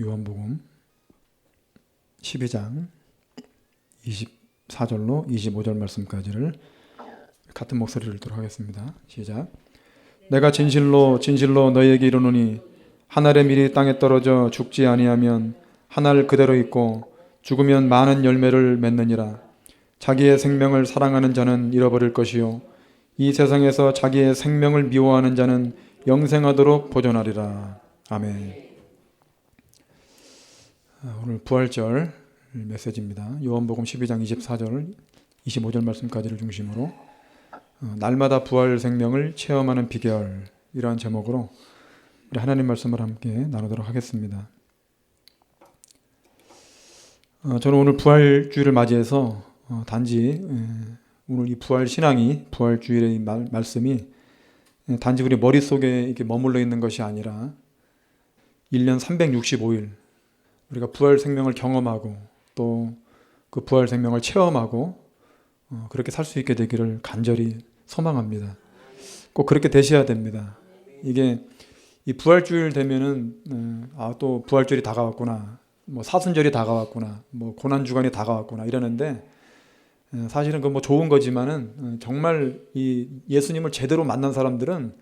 요한복음 12장 24절로 25절 말씀까지를 같은 목소리로 읽도록 하겠습니다. 시작. 내가 진실로 진실로 너희에게 이르노니 한 알의 밀이 땅에 떨어져 죽지 아니하면 한 알 그대로 있고 죽으면 많은 열매를 맺느니라. 자기의 생명을 사랑하는 자는 잃어버릴 것이요 이 세상에서 자기의 생명을 미워하는 자는 영생하도록 보존하리라. 아멘. 오늘 부활절 메시지입니다. 요한복음 12장 24절 25절 말씀까지를 중심으로 날마다 부활 생명을 체험하는 비결, 이러한 제목으로 우리 하나님 말씀을 함께 나누도록 하겠습니다. 저는 오늘 부활주일을 맞이해서 단지 오늘 이 부활 신앙이, 부활 주일의 말씀이 단지 우리 머릿속에 이렇게 머물러 있는 것이 아니라 1년 365일 우리가 부활 생명을 경험하고 또 그 부활 생명을 체험하고 그렇게 살 수 있게 되기를 간절히 소망합니다. 꼭 그렇게 되셔야 됩니다. 이게 이 부활주일 되면은 또 부활절이 다가왔구나, 뭐 사순절이 다가왔구나, 뭐 고난주간이 다가왔구나 이러는데 사실은 그 뭐 좋은 거지만은 정말 이 예수님을 제대로 만난 사람들은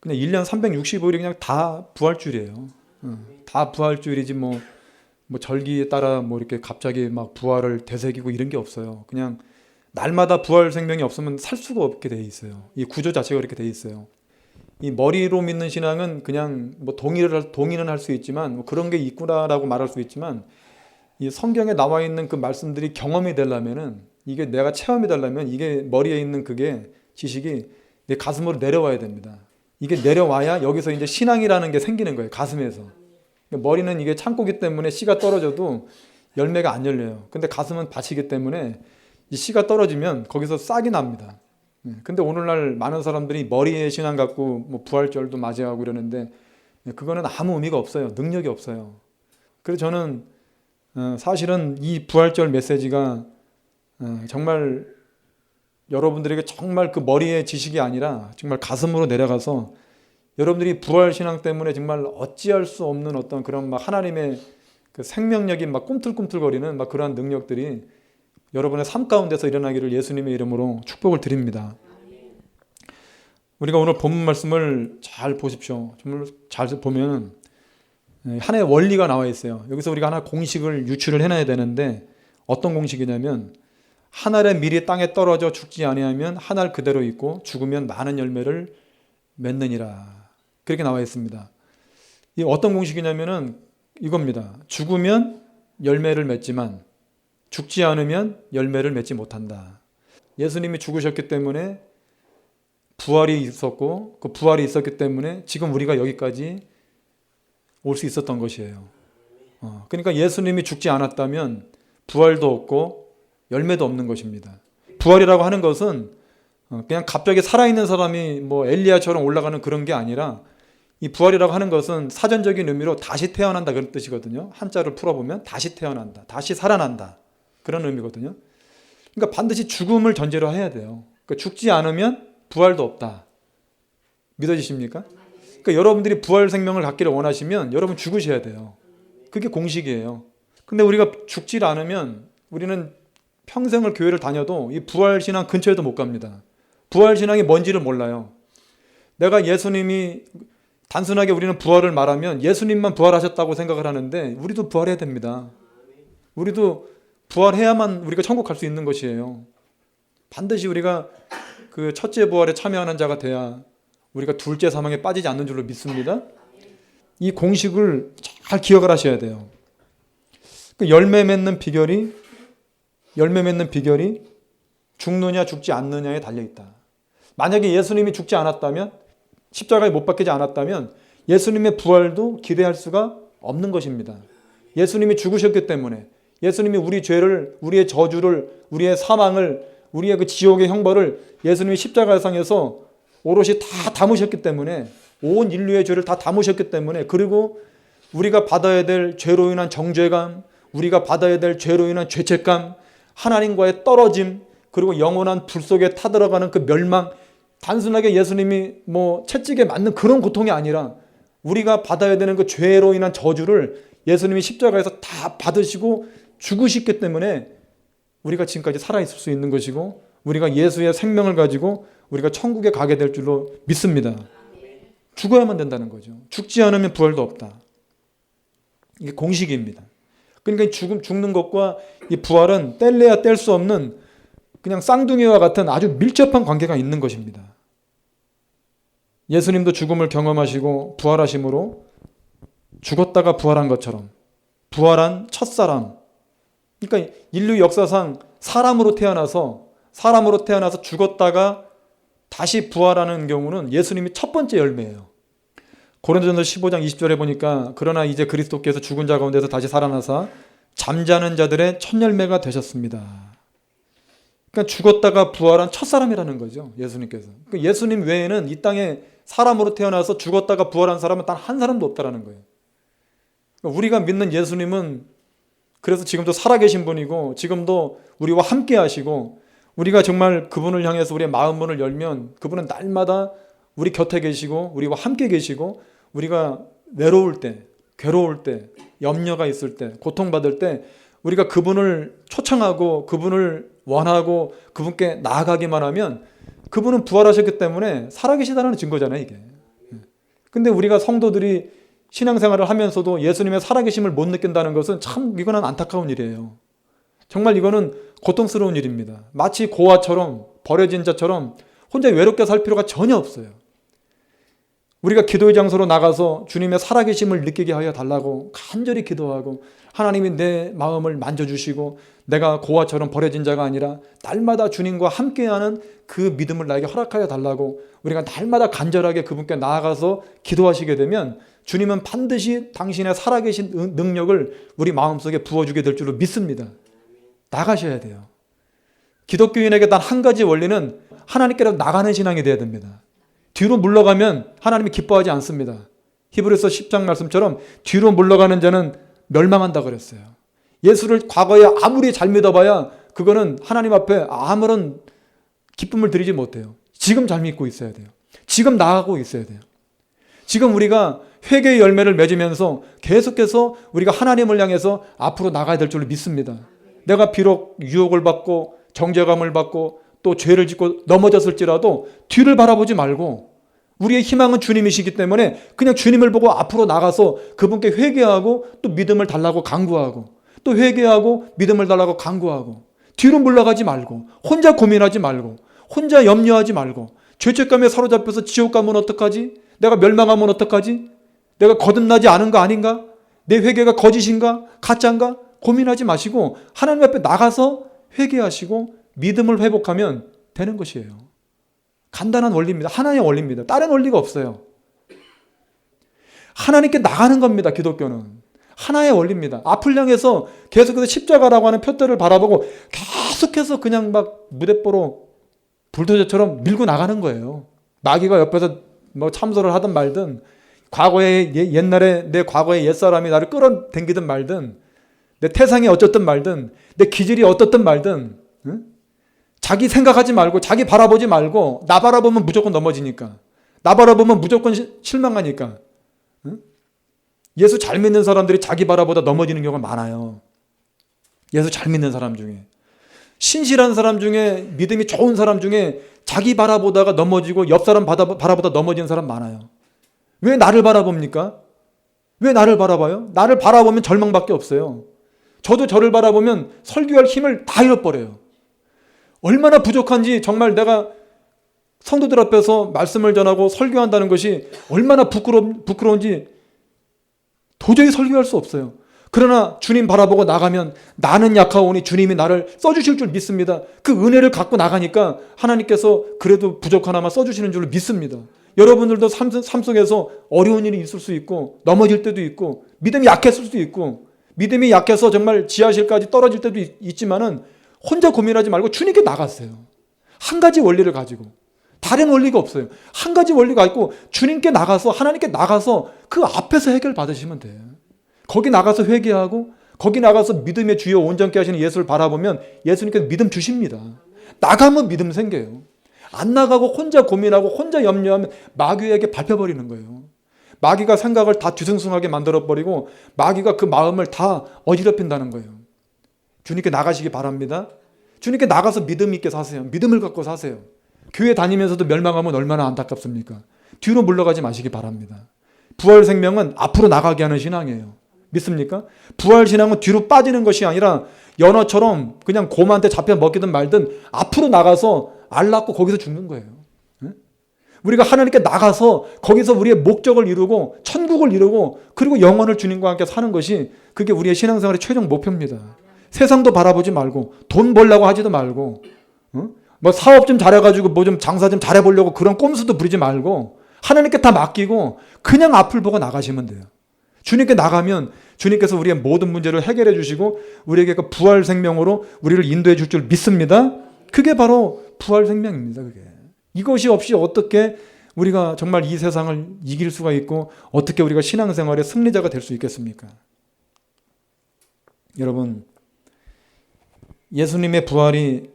그냥 1년 365일이 그냥 다 부활주일이에요. 다 부활주일이지 뭐 절기에 따라 뭐 이렇게 갑자기 막 부활을 되새기고 이런 게 없어요. 그냥 날마다 부활 생명이 없으면 살 수가 없게 돼 있어요. 이 구조 자체가 그렇게 돼 있어요. 이 머리로 믿는 신앙은 그냥 뭐 동의는 할 수 있지만 뭐 그런 게 있구나라고 말할 수 있지만 이 성경에 나와 있는 그 말씀들이 경험이 되려면은, 이게 내가 체험이 되려면 이게 머리에 있는 그게 지식이 내 가슴으로 내려와야 됩니다. 이게 내려와야 여기서 이제 신앙이라는 게 생기는 거예요. 가슴에서. 머리는 이게 창고기 때문에 씨가 떨어져도 열매가 안 열려요. 근데 가슴은 밭이기 때문에 이 씨가 떨어지면 거기서 싹이 납니다. 근데 오늘날 많은 사람들이 머리에 신앙 갖고 뭐 부활절도 맞이하고 이러는데 그거는 아무 의미가 없어요. 능력이 없어요. 그래서 저는 사실은 이 부활절 메시지가 정말 여러분들에게 정말 그 머리의 지식이 아니라 정말 가슴으로 내려가서 여러분들이 부활 신앙 때문에 정말 어찌할 수 없는 어떤 그런 막 하나님의 그 생명력이 막 꿈틀꿈틀거리는 막 그러한 능력들이 여러분의 삶 가운데서 일어나기를 예수님의 이름으로 축복을 드립니다. 우리가 오늘 본문 말씀을 잘 보십시오. 정말 잘 보면 하나의 원리가 나와 있어요. 여기서 우리가 하나 공식을 유출을 해놔야 되는데 어떤 공식이냐면 한 알의 밀이 땅에 떨어져 죽지 아니하면 한 알 그대로 있고 죽으면 많은 열매를 맺느니라. 그렇게 나와 있습니다. 이 어떤 공식이냐면은 이겁니다. 죽으면 열매를 맺지만 죽지 않으면 열매를 맺지 못한다. 예수님이 죽으셨기 때문에 부활이 있었고 그 부활이 있었기 때문에 지금 우리가 여기까지 올 수 있었던 것이에요. 그러니까 예수님이 죽지 않았다면 부활도 없고 열매도 없는 것입니다. 부활이라고 하는 것은 그냥 갑자기 살아있는 사람이 뭐 엘리야처럼 올라가는 그런 게 아니라 이 부활이라고 하는 것은 사전적인 의미로 다시 태어난다 그런 뜻이거든요. 한자를 풀어보면 다시 태어난다, 다시 살아난다 그런 의미거든요. 그러니까 반드시 죽음을 전제로 해야 돼요. 그러니까 죽지 않으면 부활도 없다. 믿어지십니까? 그러니까 여러분들이 부활 생명을 갖기를 원하시면 여러분 죽으셔야 돼요. 그게 공식이에요. 근데 우리가 죽지 않으면 우리는 평생을 교회를 다녀도 이 부활 신앙 근처에도 못 갑니다. 부활 신앙이 뭔지를 몰라요. 내가 예수님이 단순하게 우리는 부활을 말하면 예수님만 부활하셨다고 생각을 하는데 우리도 부활해야 됩니다. 우리도 부활해야만 우리가 천국 갈 수 있는 것이에요. 반드시 우리가 그 첫째 부활에 참여하는 자가 돼야 우리가 둘째 사망에 빠지지 않는 줄로 믿습니다. 이 공식을 잘 기억을 하셔야 돼요. 그 열매 맺는 비결이 죽느냐 죽지 않느냐에 달려있다. 만약에 예수님이 죽지 않았다면, 십자가에 못 박히지 않았다면 예수님의 부활도 기대할 수가 없는 것입니다. 예수님이 죽으셨기 때문에, 예수님이 우리 죄를, 우리의 저주를, 우리의 사망을, 우리의 그 지옥의 형벌을 예수님이 십자가상에서 오롯이 다 담으셨기 때문에, 온 인류의 죄를 다 담으셨기 때문에, 그리고 우리가 받아야 될 죄로 인한 정죄감, 우리가 받아야 될 죄로 인한 죄책감, 하나님과의 떨어짐, 그리고 영원한 불 속에 타들어가는 그 멸망, 단순하게 예수님이 뭐 채찍에 맞는 그런 고통이 아니라 우리가 받아야 되는 그 죄로 인한 저주를 예수님이 십자가에서 다 받으시고 죽으셨기 때문에 우리가 지금까지 살아있을 수 있는 것이고 우리가 예수의 생명을 가지고 우리가 천국에 가게 될 줄로 믿습니다. 죽어야만 된다는 거죠. 죽지 않으면 부활도 없다. 이게 공식입니다. 그러니까 죽는 것과 이 부활은 뗄래야 뗄 수 없는 그냥 쌍둥이와 같은 아주 밀접한 관계가 있는 것입니다. 예수님도 죽음을 경험하시고 부활하심으로 죽었다가 부활한 것처럼 부활한 첫사람, 그러니까 인류 역사상 사람으로 태어나서 죽었다가 다시 부활하는 경우는 예수님이 첫 번째 열매예요. 고린도전서 15장 20절에 보니까 그러나 이제 그리스도께서 죽은 자 가운데서 다시 살아나사 잠자는 자들의 첫 열매가 되셨습니다. 그러니까 죽었다가 부활한 첫사람이라는 거죠. 예수님께서. 그러니까 예수님 외에는 이 땅에 사람으로 태어나서 죽었다가 부활한 사람은 단 한 사람도 없다라는 거예요. 그러니까 우리가 믿는 예수님은 그래서 지금도 살아계신 분이고 지금도 우리와 함께 하시고 우리가 정말 그분을 향해서 우리의 마음 문을 열면 그분은 날마다 우리 곁에 계시고 우리와 함께 계시고 우리가 외로울 때, 괴로울 때, 염려가 있을 때, 고통받을 때 우리가 그분을 초청하고 그분을 원하고 그분께 나아가기만 하면 그분은 부활하셨기 때문에 살아계시다는 증거잖아요, 이게. 근데 우리가 성도들이 신앙생활을 하면서도 예수님의 살아계심을 못 느낀다는 것은 참 이거는 안타까운 일이에요. 정말 이거는 고통스러운 일입니다. 마치 고아처럼 버려진 자처럼 혼자 외롭게 살 필요가 전혀 없어요. 우리가 기도의 장소로 나가서 주님의 살아계심을 느끼게 하여 달라고 간절히 기도하고 하나님이 내 마음을 만져주시고 내가 고아처럼 버려진 자가 아니라 날마다 주님과 함께하는 그 믿음을 나에게 허락하여 달라고 우리가 날마다 간절하게 그분께 나아가서 기도하시게 되면 주님은 반드시 당신의 살아계신 능력을 우리 마음속에 부어주게 될 줄로 믿습니다. 나가셔야 돼요. 기독교인에게 단 한 가지 원리는 하나님께로 나가는 신앙이 되어야 됩니다. 뒤로 물러가면 하나님이 기뻐하지 않습니다. 히브리서 10장 말씀처럼 뒤로 물러가는 자는 멸망한다 그랬어요. 예수를 과거에 아무리 잘 믿어봐야 그거는 하나님 앞에 아무런 기쁨을 드리지 못해요. 지금 잘 믿고 있어야 돼요. 지금 나아가고 있어야 돼요. 지금 우리가 회개의 열매를 맺으면서 계속해서 우리가 하나님을 향해서 앞으로 나가야 될 줄로 믿습니다. 내가 비록 유혹을 받고 정죄감을 받고 또 죄를 짓고 넘어졌을지라도 뒤를 바라보지 말고 우리의 희망은 주님이시기 때문에 그냥 주님을 보고 앞으로 나가서 그분께 회개하고 또 믿음을 달라고 간구하고 또 회개하고 믿음을 달라고 간구하고 뒤로 물러가지 말고 혼자 고민하지 말고 혼자 염려하지 말고 죄책감에 사로잡혀서 지옥 가면 어떡하지? 내가 멸망하면 어떡하지? 내가 거듭나지 않은 거 아닌가? 내 회개가 거짓인가? 가짜인가? 고민하지 마시고 하나님 앞에 나가서 회개하시고 믿음을 회복하면 되는 것이에요. 간단한 원리입니다. 하나의 원리입니다. 다른 원리가 없어요. 하나님께 나가는 겁니다. 기독교는. 하나의 원리입니다. 앞을 향해서 계속해서 십자가라고 하는 표대를 바라보고 계속해서 그냥 막 무대뽀로 불도저처럼 밀고 나가는 거예요. 마귀가 옆에서 뭐 참소를 하든 말든 과거에 옛날에 내 과거의 옛사람이 나를 끌어당기든 말든 내 태상이 어쨌든 말든 내 기질이 어떻든 말든 응? 자기 생각하지 말고 자기 바라보지 말고 나 바라보면 무조건 넘어지니까 나 바라보면 무조건 실망하니까 응? 예수 잘 믿는 사람들이 자기 바라보다 넘어지는 경우가 많아요. 예수 잘 믿는 사람 중에 신실한 사람 중에 믿음이 좋은 사람 중에 자기 바라보다가 넘어지고 옆 사람 바라보다 넘어지는 사람 많아요. 왜 나를 바라봅니까? 왜 나를 바라봐요? 나를 바라보면 절망밖에 없어요. 저도 저를 바라보면 설교할 힘을 다 잃어버려요. 얼마나 부족한지 정말 내가 성도들 앞에서 말씀을 전하고 설교한다는 것이 얼마나 부끄러운지 도저히 설교할 수 없어요. 그러나 주님 바라보고 나가면 나는 약하오니 주님이 나를 써주실 줄 믿습니다. 그 은혜를 갖고 나가니까 하나님께서 그래도 부족하나마 써주시는 줄 믿습니다. 여러분들도 삶 속에서 어려운 일이 있을 수 있고 넘어질 때도 있고 믿음이 약했을 수도 있고 믿음이 약해서 정말 지하실까지 떨어질 때도 있지만은 혼자 고민하지 말고 주님께 나갔어요. 한 가지 원리를 가지고 다른 원리가 없어요. 한 가지 원리가 있고 주님께 나가서 하나님께 나가서 그 앞에서 해결 받으시면 돼요. 거기 나가서 회개하고 거기 나가서 믿음의 주여 온전케 하시는 예수를 바라보면 예수님께서 믿음 주십니다. 나가면 믿음 생겨요. 안 나가고 혼자 고민하고 혼자 염려하면 마귀에게 밟혀버리는 거예요. 마귀가 생각을 다 뒤숭숭하게 만들어버리고 마귀가 그 마음을 다 어지럽힌다는 거예요. 주님께 나가시기 바랍니다. 주님께 나가서 믿음 있게 사세요. 믿음을 갖고 사세요. 교회 다니면서도 멸망하면 얼마나 안타깝습니까? 뒤로 물러가지 마시기 바랍니다. 부활 생명은 앞으로 나가게 하는 신앙이에요. 믿습니까? 부활 신앙은 뒤로 빠지는 것이 아니라 연어처럼 그냥 곰한테 잡혀 먹기든 말든 앞으로 나가서 알 낳고 거기서 죽는 거예요. 우리가 하나님께 나가서 거기서 우리의 목적을 이루고 천국을 이루고 그리고 영원을 주님과 함께 사는 것이 그게 우리의 신앙생활의 최종 목표입니다. 세상도 바라보지 말고 돈 벌려고 하지도 말고 뭐 사업 좀 잘해가지고 뭐 좀 장사 좀 잘해보려고 그런 꼼수도 부리지 말고 하나님께 다 맡기고 그냥 앞을 보고 나가시면 돼요. 주님께 나가면 주님께서 우리의 모든 문제를 해결해 주시고 우리에게 그 부활 생명으로 우리를 인도해 줄 줄 믿습니다. 그게 바로 부활 생명입니다. 그게. 이것이 없이 어떻게 우리가 정말 이 세상을 이길 수가 있고 어떻게 우리가 신앙생활의 승리자가 될 수 있겠습니까? 여러분, 예수님의 부활이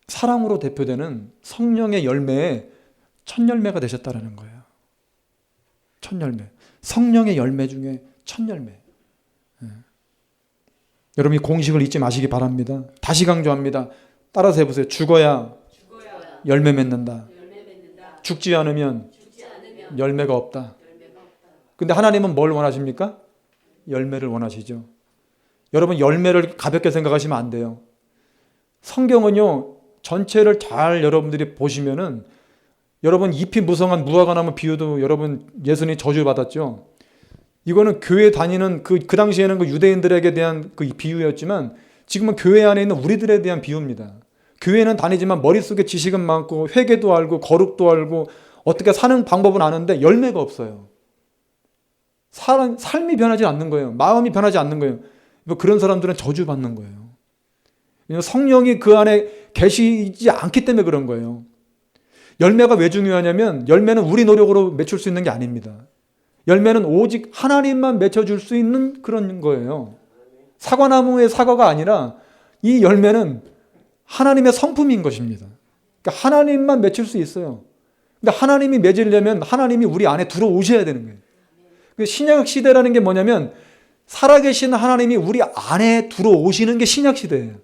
사랑으로 대표되는 성령의 열매의 첫 열매가 되셨다라는 거예요. 첫 열매. 성령의 열매 중에 첫 열매. 여러분 이 공식을 잊지 마시기 바랍니다. 다시 강조합니다. 따라서 해보세요. 죽어야 열매 맺는다. 죽지 않으면 열매가 없다. 근데 하나님은 뭘 원하십니까? 열매를 원하시죠. 여러분 열매를 가볍게 생각하시면 안 돼요. 성경은요 전체를 잘 여러분들이 보시면은 여러분 잎이 무성한 무화과 나무 비유도 여러분 예수님이 저주 받았죠. 이거는 교회 다니는 그 당시에는 그 유대인들에게 대한 그 비유였지만 지금은 교회 안에 있는 우리들에 대한 비유입니다. 교회는 다니지만 머릿속에 지식은 많고 회개도 알고 거룩도 알고 어떻게 사는 방법은 아는데 열매가 없어요. 삶이 변하지 않는 거예요. 마음이 변하지 않는 거예요. 그런 사람들은 저주받는 거예요. 성령이 그 안에 계시지 않기 때문에 그런 거예요. 열매가 왜 중요하냐면 열매는 우리 노력으로 맺힐 수 있는 게 아닙니다. 열매는 오직 하나님만 맺혀줄 수 있는 그런 거예요. 사과나무의 사과가 아니라 이 열매는 하나님의 성품인 것입니다. 그러니까 하나님만 맺힐 수 있어요. 근데 하나님이 맺으려면 하나님이 우리 안에 들어오셔야 되는 거예요. 신약 시대라는 게 뭐냐면 살아계신 하나님이 우리 안에 들어오시는 게 신약 시대예요.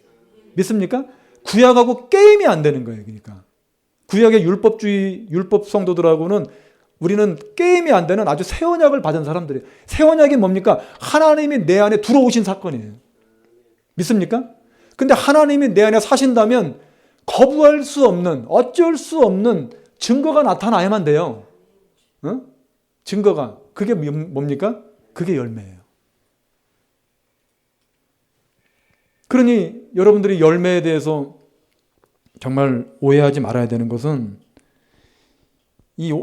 믿습니까? 구약하고 게임이 안 되는 거예요. 그러니까 구약의 율법주의 율법 성도들하고는 우리는 게임이 안 되는 아주 새 언약을 받은 사람들이에요. 새 언약이 뭡니까? 하나님이 내 안에 들어오신 사건이에요. 믿습니까? 근데 하나님이 내 안에 사신다면 거부할 수 없는 어쩔 수 없는 증거가 나타나야만 돼요. 증거가. 그게 뭡니까? 그게 열매예요. 그러니 여러분들이 열매에 대해서 정말 오해하지 말아야 되는 것은 이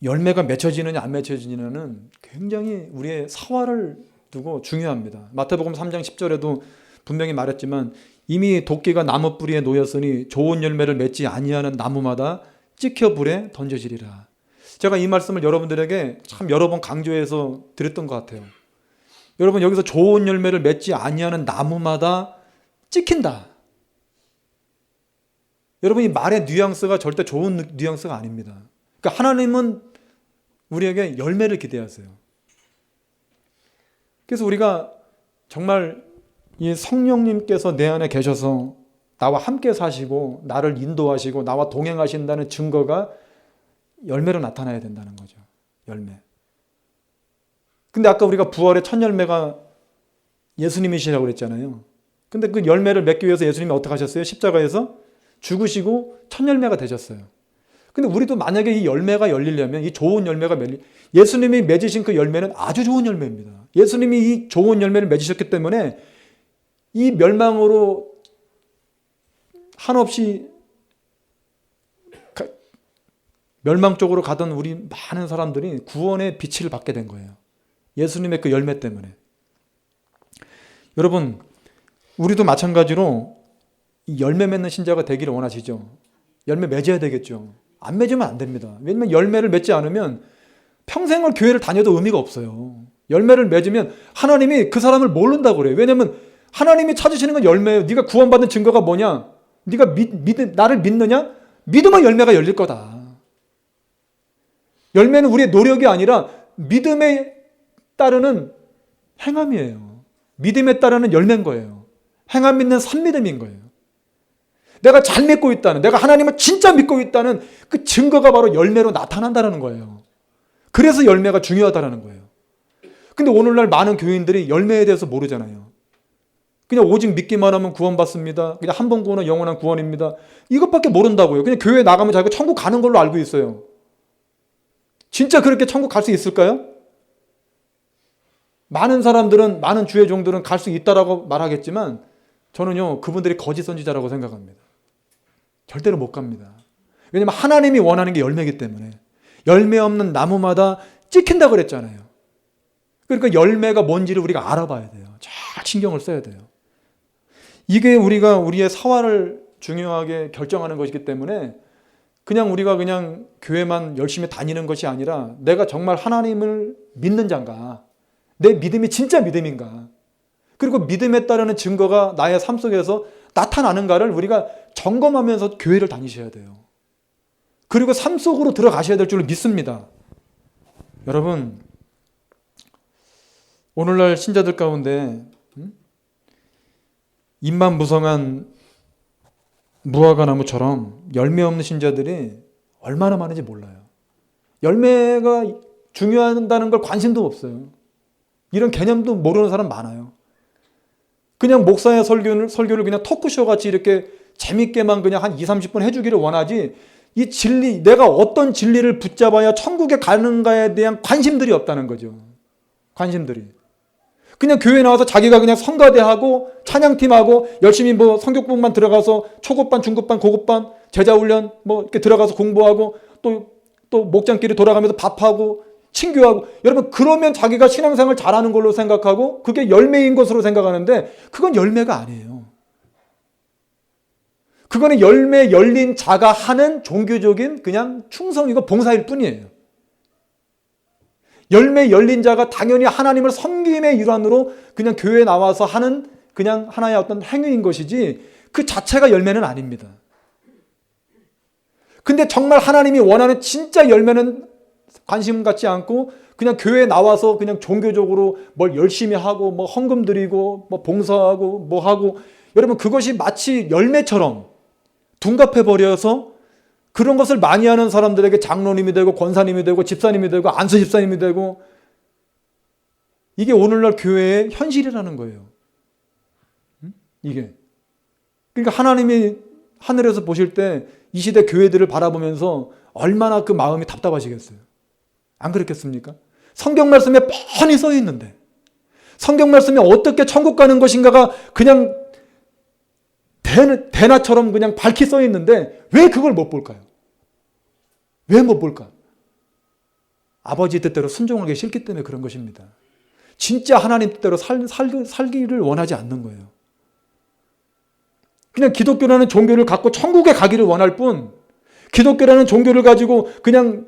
열매가 맺혀지느냐 안 맺혀지느냐는 굉장히 우리의 사활을 두고 중요합니다. 마태복음 3장 10절에도 분명히 말했지만 이미 도끼가 나무 뿌리에 놓였으니 좋은 열매를 맺지 아니하는 나무마다 찍혀 불에 던져지리라. 제가 이 말씀을 여러분들에게 참 여러 번 강조해서 드렸던 것 같아요. 여러분 여기서 좋은 열매를 맺지 아니하는 나무마다 찍힌다. 여러분 이 말의 뉘앙스가 절대 좋은 뉘앙스가 아닙니다. 그러니까 하나님은 우리에게 열매를 기대하세요. 그래서 우리가 정말 이 성령님께서 내 안에 계셔서 나와 함께 사시고 나를 인도하시고 나와 동행하신다는 증거가 열매로 나타나야 된다는 거죠. 열매. 근데 아까 우리가 부활의 첫 열매가 예수님이시라고 그랬잖아요. 근데 그 열매를 맺기 위해서 예수님이 어떻게 하셨어요? 십자가에서 죽으시고 첫 열매가 되셨어요. 근데 우리도 만약에 이 열매가 열리려면 이 좋은 열매가 예수님이 맺으신 그 열매는 아주 좋은 열매입니다. 예수님이 이 좋은 열매를 맺으셨기 때문에 이 멸망으로 한없이 멸망 쪽으로 가던 우리 많은 사람들이 구원의 빛을 받게 된 거예요. 예수님의 그 열매 때문에. 여러분, 우리도 마찬가지로 이 열매 맺는 신자가 되기를 원하시죠? 열매 맺어야 되겠죠. 안 맺으면 안 됩니다. 왜냐면 열매를 맺지 않으면 평생을 교회를 다녀도 의미가 없어요. 열매를 맺으면 하나님이 그 사람을 모른다고 그래요. 왜냐면 하나님이 찾으시는 건 열매예요. 네가 구원받은 증거가 뭐냐? 네가 나를 믿느냐? 믿으면 열매가 열릴 거다. 열매는 우리의 노력이 아니라 믿음에 따르는 행함이에요. 믿음에 따르는 열매인 거예요. 행함 믿는 산믿음인 거예요. 내가 잘 믿고 있다는, 내가 하나님을 진짜 믿고 있다는 그 증거가 바로 열매로 나타난다는 거예요. 그래서 열매가 중요하다는 거예요. 근데 오늘날 많은 교인들이 열매에 대해서 모르잖아요. 그냥 오직 믿기만 하면 구원받습니다. 그냥 한 번 구원은 영원한 구원입니다. 이것밖에 모른다고요. 그냥 교회 나가면 자기가 천국 가는 걸로 알고 있어요. 진짜 그렇게 천국 갈 수 있을까요? 많은 사람들은, 많은 주의 종들은 갈 수 있다라고 말하겠지만 저는요, 그분들이 거짓 선지자라고 생각합니다. 절대로 못 갑니다. 왜냐하면 하나님이 원하는 게 열매이기 때문에. 열매 없는 나무마다 찍힌다 그랬잖아요. 그러니까 열매가 뭔지를 우리가 알아봐야 돼요. 잘 신경을 써야 돼요. 이게 우리가 우리의 사활을 중요하게 결정하는 것이기 때문에 그냥 우리가 그냥 교회만 열심히 다니는 것이 아니라 내가 정말 하나님을 믿는 자인가, 내 믿음이 진짜 믿음인가, 그리고 믿음에 따르는 증거가 나의 삶 속에서 나타나는가를 우리가 점검하면서 교회를 다니셔야 돼요. 그리고 삶 속으로 들어가셔야 될 줄 믿습니다. 여러분, 오늘날 신자들 가운데 잎만 무성한 무화과 나무처럼 열매 없는 신자들이 얼마나 많은지 몰라요. 열매가 중요하다는 걸 관심도 없어요. 이런 개념도 모르는 사람 많아요. 그냥 목사의 설교를 그냥 토크쇼 같이 이렇게 재밌게만 그냥 한 20-30분 해주기를 원하지, 이 진리, 내가 어떤 진리를 붙잡아야 천국에 가는가에 대한 관심들이 없다는 거죠. 관심들이. 그냥 교회 나와서 자기가 그냥 성가대하고 찬양팀하고 열심히 뭐 성격부만 들어가서 초급반, 중급반, 고급반, 제자훈련 뭐 이렇게 들어가서 공부하고 또 목장끼리 돌아가면서 밥하고 친교하고, 여러분 그러면 자기가 신앙생활 잘하는 걸로 생각하고 그게 열매인 것으로 생각하는데 그건 열매가 아니에요. 그거는 열매 열린 자가 하는 종교적인 그냥 충성이고 봉사일 뿐이에요. 열매 열린 자가 당연히 하나님을 섬김의 일환으로 그냥 교회에 나와서 하는 그냥 하나의 어떤 행위인 것이지 그 자체가 열매는 아닙니다. 근데 정말 하나님이 원하는 진짜 열매는 관심 갖지 않고 그냥 교회에 나와서 그냥 종교적으로 뭘 열심히 하고 뭐 헌금 드리고 뭐 봉사하고 뭐 하고, 여러분 그것이 마치 열매처럼 둔갑해 버려서 그런 것을 많이 하는 사람들에게 장로님이 되고 권사님이 되고 집사님이 되고 안수 집사님이 되고, 이게 오늘날 교회의 현실이라는 거예요. 이게. 그러니까 하나님이 하늘에서 보실 때 이 시대 교회들을 바라보면서 얼마나 그 마음이 답답하시겠어요. 안 그렇겠습니까? 성경 말씀에 뻔히 써 있는데, 성경 말씀에 어떻게 천국 가는 것인가가 그냥 대나처럼 그냥 밝히 써 있는데 왜 그걸 못 볼까요? 왜 못 볼까? 아버지 뜻대로 순종하기 싫기 때문에 그런 것입니다. 진짜 하나님 뜻대로 살기를 원하지 않는 거예요. 그냥 기독교라는 종교를 갖고 천국에 가기를 원할 뿐, 기독교라는 종교를 가지고 그냥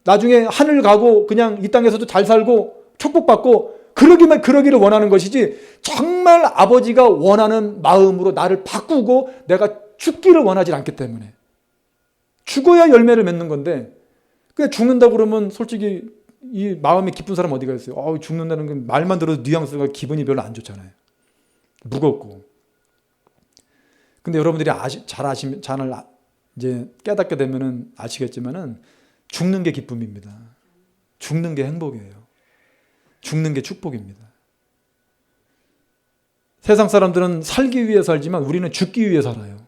나중에 하늘 가고 그냥 이 땅에서도 잘 살고 축복받고 그러기를 원하는 것이지, 정말 아버지가 원하는 마음으로 나를 바꾸고 내가 죽기를 원하지 않기 때문에. 죽어야 열매를 맺는 건데, 그냥 죽는다고 그러면 솔직히 이 마음이 기쁜 사람 어디가 있어요? 죽는다는 건 말만 들어도 뉘앙스가 기분이 별로 안 좋잖아요. 무겁고. 근데 여러분들이 잘 이제 깨닫게 되면은 아시겠지만은 죽는 게 기쁨입니다. 죽는 게 행복이에요. 죽는 게 축복입니다. 세상 사람들은 살기 위해 살지만 우리는 죽기 위해 살아요.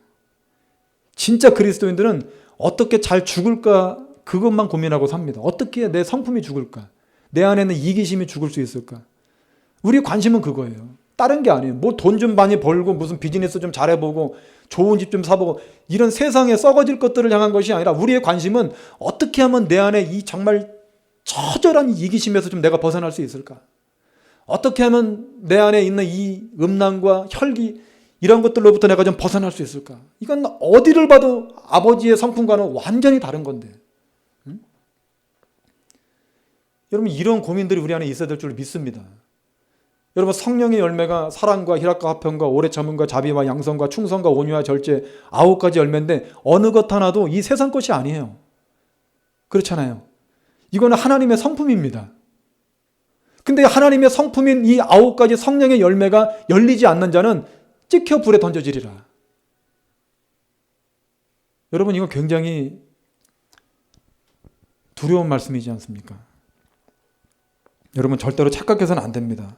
진짜 그리스도인들은 어떻게 잘 죽을까 그것만 고민하고 삽니다. 어떻게 내 성품이 죽을까? 내 안에는 이기심이 죽을 수 있을까? 우리 관심은 그거예요. 다른 게 아니에요. 뭐 돈 좀 많이 벌고 무슨 비즈니스 좀 잘해보고 좋은 집 좀 사보고 이런 세상에 썩어질 것들을 향한 것이 아니라 우리의 관심은 어떻게 하면 내 안에 이 정말 처절한 이기심에서 좀 내가 벗어날 수 있을까? 어떻게 하면 내 안에 있는 이 음란과 혈기 이런 것들로부터 내가 좀 벗어날 수 있을까? 이건 어디를 봐도 아버지의 성품과는 완전히 다른 건데. 여러분 이런 고민들이 우리 안에 있어야 될 줄 믿습니다. 여러분 성령의 열매가 사랑과 희락과 화평과 오래 참음과 자비와 양성과 충성과 온유와 절제 9가지 열매인데 어느 것 하나도 이 세상 것이 아니에요. 그렇잖아요. 이거는 하나님의 성품입니다. 근데 하나님의 성품인 이 9가지 성령의 열매가 열리지 않는 자는 찍혀 불에 던져지리라. 여러분, 이거 굉장히 두려운 말씀이지 않습니까? 여러분, 절대로 착각해서는 안 됩니다.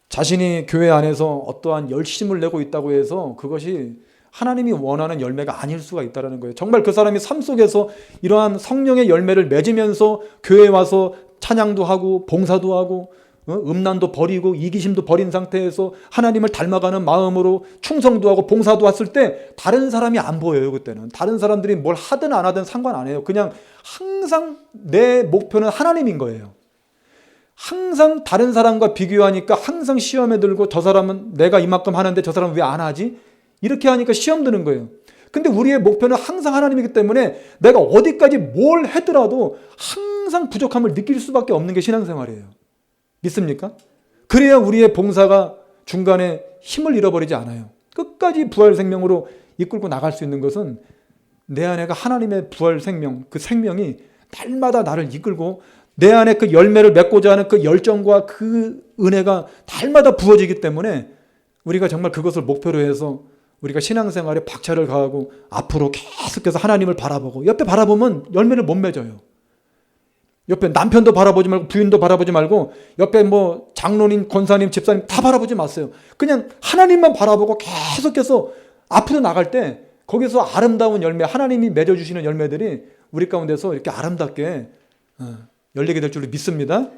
자신이 교회 안에서 어떠한 열심을 내고 있다고 해서 그것이 하나님이 원하는 열매가 아닐 수가 있다는 거예요. 정말 그 사람이 삶 속에서 이러한 성령의 열매를 맺으면서 교회에 와서 찬양도 하고 봉사도 하고 음란도 버리고 이기심도 버린 상태에서 하나님을 닮아가는 마음으로 충성도 하고 봉사도 했을 때 다른 사람이 안 보여요. 그때는 다른 사람들이 뭘 하든 안 하든 상관 안 해요. 그냥 항상 내 목표는 하나님인 거예요. 항상 다른 사람과 비교하니까 항상 시험에 들고 저 사람은 내가 이만큼 하는데 저 사람은 왜 안 하지? 이렇게 하니까 시험 드는 거예요. 근데 우리의 목표는 항상 하나님이기 때문에 내가 어디까지 뭘 하더라도 항상 부족함을 느낄 수밖에 없는 게 신앙생활이에요. 믿습니까? 그래야 우리의 봉사가 중간에 힘을 잃어버리지 않아요. 끝까지 부활 생명으로 이끌고 나갈 수 있는 것은 내 안에가 하나님의 부활 생명, 그 생명이 날마다 나를 이끌고 내 안에 그 열매를 맺고자 하는 그 열정과 그 은혜가 날마다 부어지기 때문에 우리가 정말 그것을 목표로 해서 우리가 신앙생활에 박차를 가하고 앞으로 계속해서 하나님을 바라보고, 옆에 바라보면 열매를 못 맺어요. 옆에 남편도 바라보지 말고 부인도 바라보지 말고 옆에 뭐 장로님, 권사님, 집사님 다 바라보지 마세요. 그냥 하나님만 바라보고 계속해서 앞으로 나갈 때 거기서 아름다운 열매, 하나님이 맺어주시는 열매들이 우리 가운데서 이렇게 아름답게 열리게 될 줄로 믿습니다.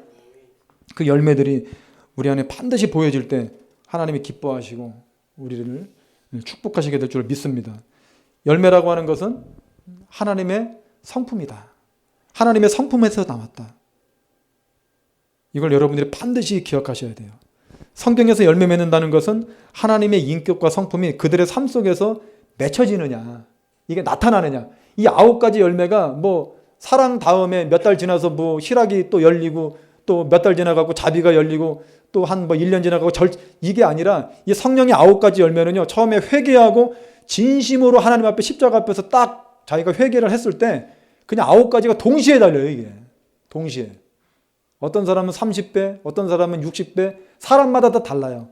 그 열매들이 우리 안에 반드시 보여질 때 하나님이 기뻐하시고 우리를 축복하시게 될 줄로 믿습니다. 열매라고 하는 것은 하나님의 성품이다. 하나님의 성품에서 나왔다. 이걸 여러분들이 반드시 기억하셔야 돼요. 성경에서 열매 맺는다는 것은 하나님의 인격과 성품이 그들의 삶 속에서 맺혀지느냐, 이게 나타나느냐. 이 9가지 열매가 뭐 사랑 다음에 몇 달 지나서 뭐 희락이 또 열리고 또 몇 달 지나가고 자비가 열리고 또 한 뭐 1년 지나가고 이게 아니라 이 성령의 9가지 열매는요, 처음에 회개하고 진심으로 하나님 앞에 십자가 앞에서 딱 자기가 회개를 했을 때 그냥 9가지가 동시에 달려요. 이게 동시에. 어떤 사람은 30배, 어떤 사람은 60배, 사람마다 다 달라요.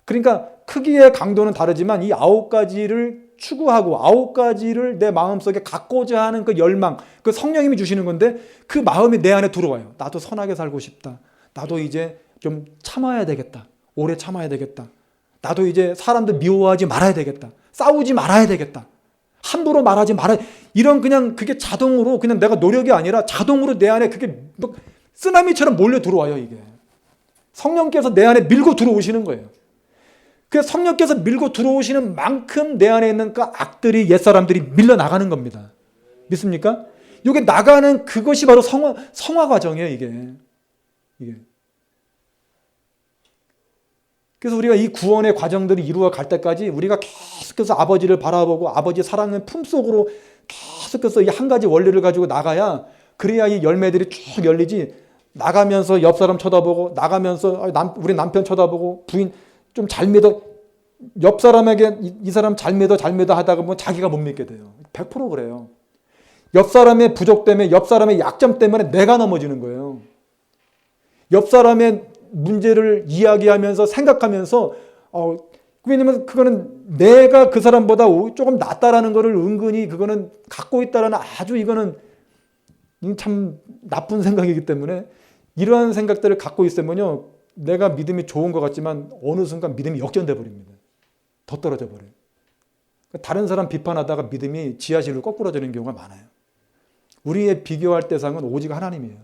그러니까 크기의 강도는 다르지만 이 9가지를 추구하고 9가지를 내 마음속에 갖고자 하는 그 열망, 그 성령님이 주시는 건데 그 마음이 내 안에 들어와요. 나도 선하게 살고 싶다. 나도 이제 좀 참아야 되겠다. 오래 참아야 되겠다. 나도 이제 사람들 미워하지 말아야 되겠다. 싸우지 말아야 되겠다. 함부로 말하지 말아야, 이런 그냥 그게 자동으로, 그냥 내가 노력이 아니라 자동으로 내 안에 그게 막 쓰나미처럼 몰려 들어와요. 이게 성령께서 내 안에 밀고 들어오시는 거예요. 그 성령께서 밀고 들어오시는 만큼 내 안에 있는 그 악들이, 옛사람들이 밀려나가는 겁니다. 믿습니까? 이게 나가는 그것이 바로 성화 과정이에요. 이게. 그래서 우리가 이 구원의 과정들이 이루어 갈 때까지 우리가 계속해서 아버지를 바라보고 아버지의 사랑의 품속으로 계속해서 이 한 가지 원리를 가지고 나가야, 그래야 이 열매들이 쭉 열리지. 나가면서 옆 사람 쳐다보고, 나가면서 우리 남편 쳐다보고, 부인 좀 잘 믿어, 옆 사람에게 이 사람 잘 믿어 하다가 뭐 자기가 못 믿게 돼요. 100% 그래요. 옆 사람의 부족 때문에, 옆 사람의 약점 때문에 내가 넘어지는 거예요. 옆 사람의 문제를 이야기하면서 생각하면서 왜냐면 그거는 내가 그 사람보다 조금 낫다라는 거를 은근히 그거는 갖고 있다라는, 아주 이거는 참 나쁜 생각이기 때문에 이러한 생각들을 갖고 있으면요, 내가 믿음이 좋은 것 같지만 어느 순간 믿음이 역전돼 버립니다. 더 떨어져 버려요. 다른 사람 비판하다가 믿음이 지하실로 거꾸로지는 경우가 많아요. 우리의 비교할 대상은 오직 하나님이에요.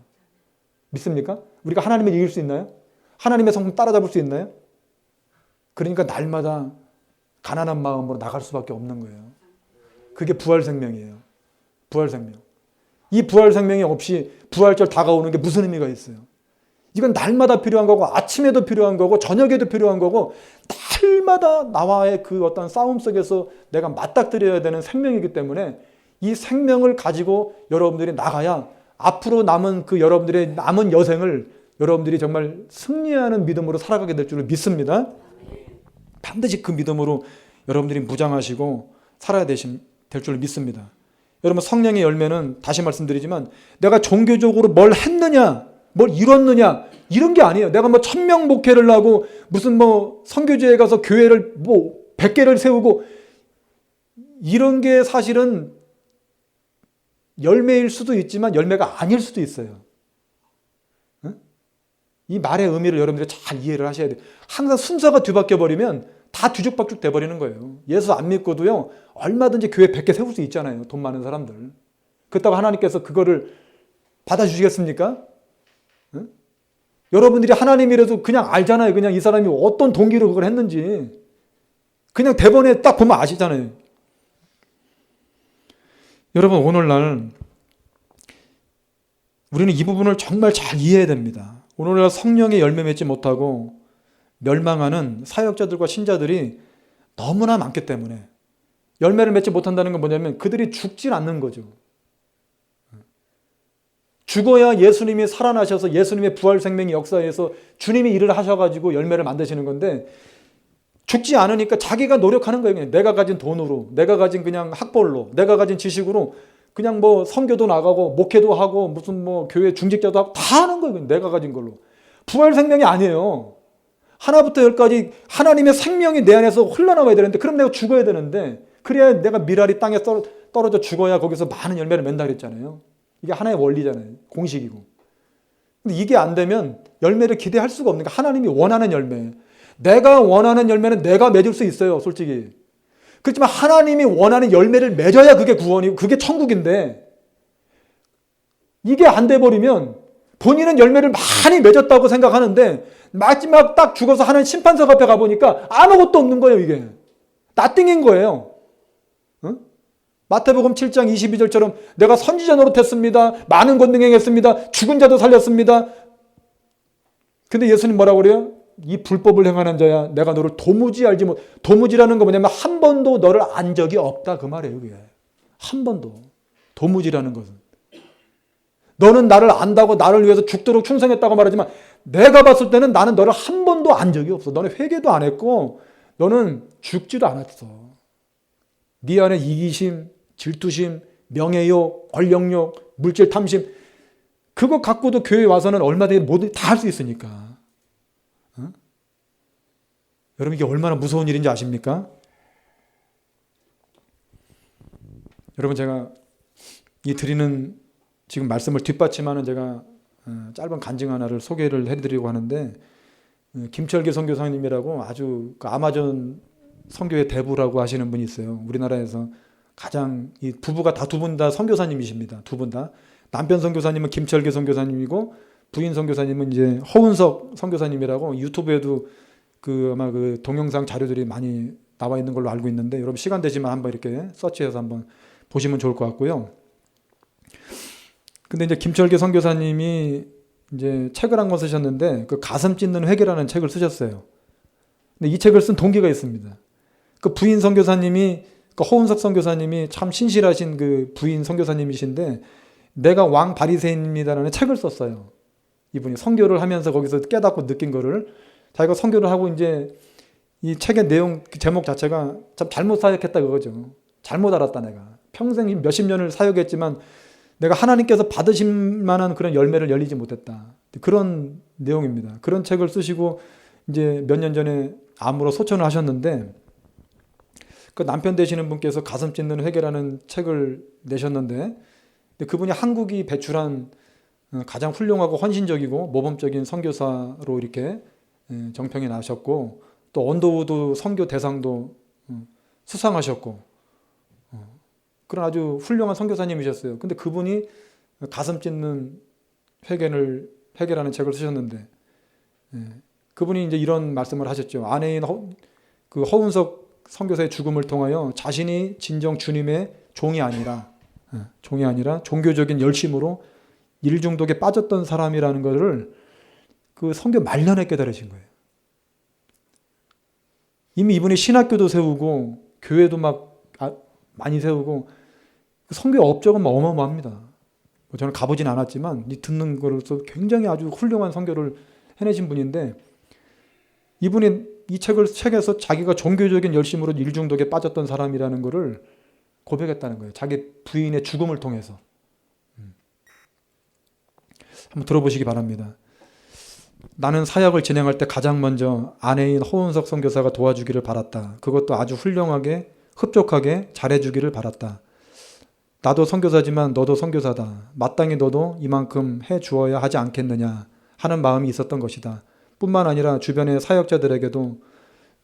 믿습니까? 우리가 하나님을 이길 수 있나요? 하나님의 성품 따라잡을 수 있나요? 그러니까 날마다 가난한 마음으로 나갈 수밖에 없는 거예요. 그게 부활 생명이에요. 부활 생명. 이 부활 생명이 없이 부활절 다가오는 게 무슨 의미가 있어요? 이건 날마다 필요한 거고, 아침에도 필요한 거고, 저녁에도 필요한 거고, 날마다 나와의 그 어떤 싸움 속에서 내가 맞닥뜨려야 되는 생명이기 때문에 이 생명을 가지고 여러분들이 나가야 앞으로 남은 그 여러분들의 남은 여생을 여러분들이 정말 승리하는 믿음으로 살아가게 될 줄 믿습니다. 반드시 그 믿음으로 여러분들이 무장하시고 살아야 될 줄 믿습니다. 여러분 성령의 열매는 다시 말씀드리지만 내가 종교적으로 뭘 했느냐, 뭘 이뤘느냐 이런 게 아니에요. 내가 뭐 1000명 목회를 하고 무슨 뭐 선교지에 가서 교회를 뭐 100개를 세우고 이런 게 사실은 열매일 수도 있지만 열매가 아닐 수도 있어요. 응? 이 말의 의미를 여러분들이 잘 이해를 하셔야 돼요. 항상 순서가 뒤바뀌어 버리면 다 뒤죽박죽 돼버리는 거예요. 예수 안 믿고도요 얼마든지 교회 100개 세울 수 있잖아요. 돈 많은 사람들. 그렇다고 하나님께서 그거를 받아주시겠습니까? 응? 여러분들이 하나님이라도 그냥 알잖아요. 그냥 이 사람이 어떤 동기로 그걸 했는지. 그냥 대본에 딱 보면 아시잖아요. 여러분 오늘날 우리는 이 부분을 정말 잘 이해해야 됩니다. 오늘날 성령의 열매 맺지 못하고 멸망하는 사역자들과 신자들이 너무나 많기 때문에 열매를 맺지 못한다는 건 뭐냐면 그들이 죽질 않는 거죠. 죽어야 예수님이 살아나셔서 예수님의 부활 생명의 역사에서 주님이 일을 하셔가지고 열매를 만드시는 건데 죽지 않으니까 자기가 노력하는 거예요. 그냥 내가 가진 돈으로, 내가 가진 그냥 학벌로, 내가 가진 지식으로 그냥 뭐 선교도 나가고 목회도 하고 무슨 뭐 교회 중직자도 하고 다 하는 거예요. 그냥 내가 가진 걸로. 부활 생명이 아니에요. 하나부터 열까지 하나님의 생명이 내 안에서 흘러나와야 되는데 그럼 내가 죽어야 되는데 그래야 내가 미랄이 땅에 떨어져 죽어야 거기서 많은 열매를 맺는다 그랬잖아요. 이게 하나의 원리잖아요. 공식이고. 근데 이게 안 되면 열매를 기대할 수가 없는 거예요. 하나님이 원하는 열매. 내가 원하는 열매는 내가 맺을 수 있어요. 솔직히. 그렇지만 하나님이 원하는 열매를 맺어야 그게 구원이고 그게 천국인데 이게 안 돼버리면 본인은 열매를 많이 맺었다고 생각하는데 마지막 딱 죽어서 하는 심판석 앞에 가보니까 아무것도 없는 거예요. 이게. 나띵인 거예요. 응? 마태복음 7장 22절처럼 내가 선지자 노릇했습니다. 많은 권능 행했습니다. 죽은 자도 살렸습니다. 근데 예수님 뭐라고 그래요? 이 불법을 행하는 자야 내가 너를 도무지 알지 못. 도무지라는 거 뭐냐면 한 번도 너를 안 적이 없다 그 말이에요. 그게. 한 번도. 도무지라는 것은. 너는 나를 안다고 나를 위해서 죽도록 충성했다고 말하지만 내가 봤을 때는 나는 너를 한 번도 안 적이 없어. 너는 회개도 안 했고 너는 죽지도 않았어. 네 안에 이기심, 질투심, 명예욕, 권력욕, 물질 탐심 그거 갖고도 교회에 와서는 얼마든지 뭐든 다 할 수 있으니까. 어? 여러분 이게 얼마나 무서운 일인지 아십니까? 여러분 제가 이 드리는 지금 말씀을 뒷받침하는 제가 짧은 간증 하나를 소개를 해드리려고 하는데 김철기 선교사님이라고 아주 그 아마존 선교의 대부라고 하시는 분이 있어요. 우리나라에서 가장 이 부부가 다 두 분 다 선교사님이십니다. 두 분 다. 남편 선교사님은 김철기 선교사님이고 부인 선교사님은 이제 허운석 선교사님이라고 유튜브에도 그 아마 그 동영상 자료들이 많이 나와 있는 걸로 알고 있는데 여러분 시간 되시면 한번 이렇게 서치해서 한번 보시면 좋을 것 같고요. 근데 이제 김철기 선교사님이 이제 책을 한 권 쓰셨는데 그 가슴 찢는 회개라는 책을 쓰셨어요. 근데 이 책을 쓴 동기가 있습니다. 그 부인 선교사님이 그 허운석 선교사님이 참 신실하신 그 부인 선교사님이신데 내가 왕 바리새인입니다라는 책을 썼어요. 이분이 선교를 하면서 거기서 깨닫고 느낀 거를 자기가 선교를 하고 이제 이 책의 내용 제목 자체가 참 잘못 사역했다 그거죠. 잘못 알았다 내가. 평생 몇십 년을 사역했지만 내가 하나님께서 받으실 만한 그런 열매를 열리지 못했다. 그런 내용입니다. 그런 책을 쓰시고 이제 몇 년 전에 암으로 소천을 하셨는데 그 남편 되시는 분께서 가슴 찢는 회개라는 책을 내셨는데 그분이 한국이 배출한 가장 훌륭하고 헌신적이고 모범적인 선교사로 이렇게 정평이 나셨고 또 언더우드 선교 대상도 수상하셨고 그런 아주 훌륭한 선교사님이셨어요. 근데 그분이 가슴 찢는 회개라는 책을 쓰셨는데 그분이 이제 이런 말씀을 하셨죠. 아내인 그 허운석 선교사의 죽음을 통하여 자신이 진정 주님의 종이 아니라 종교적인 열심으로 일중독에 빠졌던 사람이라는 것을 그 선교 말년에 깨달으신 거예요. 이미 이분이 신학교도 세우고 교회도 막 많이 세우고 선교 업적은 어마어마합니다. 저는 가보진 않았지만 듣는 거로서 굉장히 아주 훌륭한 선교를 해내신 분인데 이분이 이 책에서 자기가 종교적인 열심으로 일중독에 빠졌던 사람이라는 것을 고백했다는 거예요. 자기 부인의 죽음을 통해서. 한번 들어보시기 바랍니다. 나는 사역을 진행할 때 가장 먼저 아내인 허은석 선교사가 도와주기를 바랐다. 그것도 아주 훌륭하게 흡족하게 잘해주기를 바랐다. 나도 선교사지만 너도 선교사다. 마땅히 너도 이만큼 해주어야 하지 않겠느냐 하는 마음이 있었던 것이다. 뿐만 아니라 주변의 사역자들에게도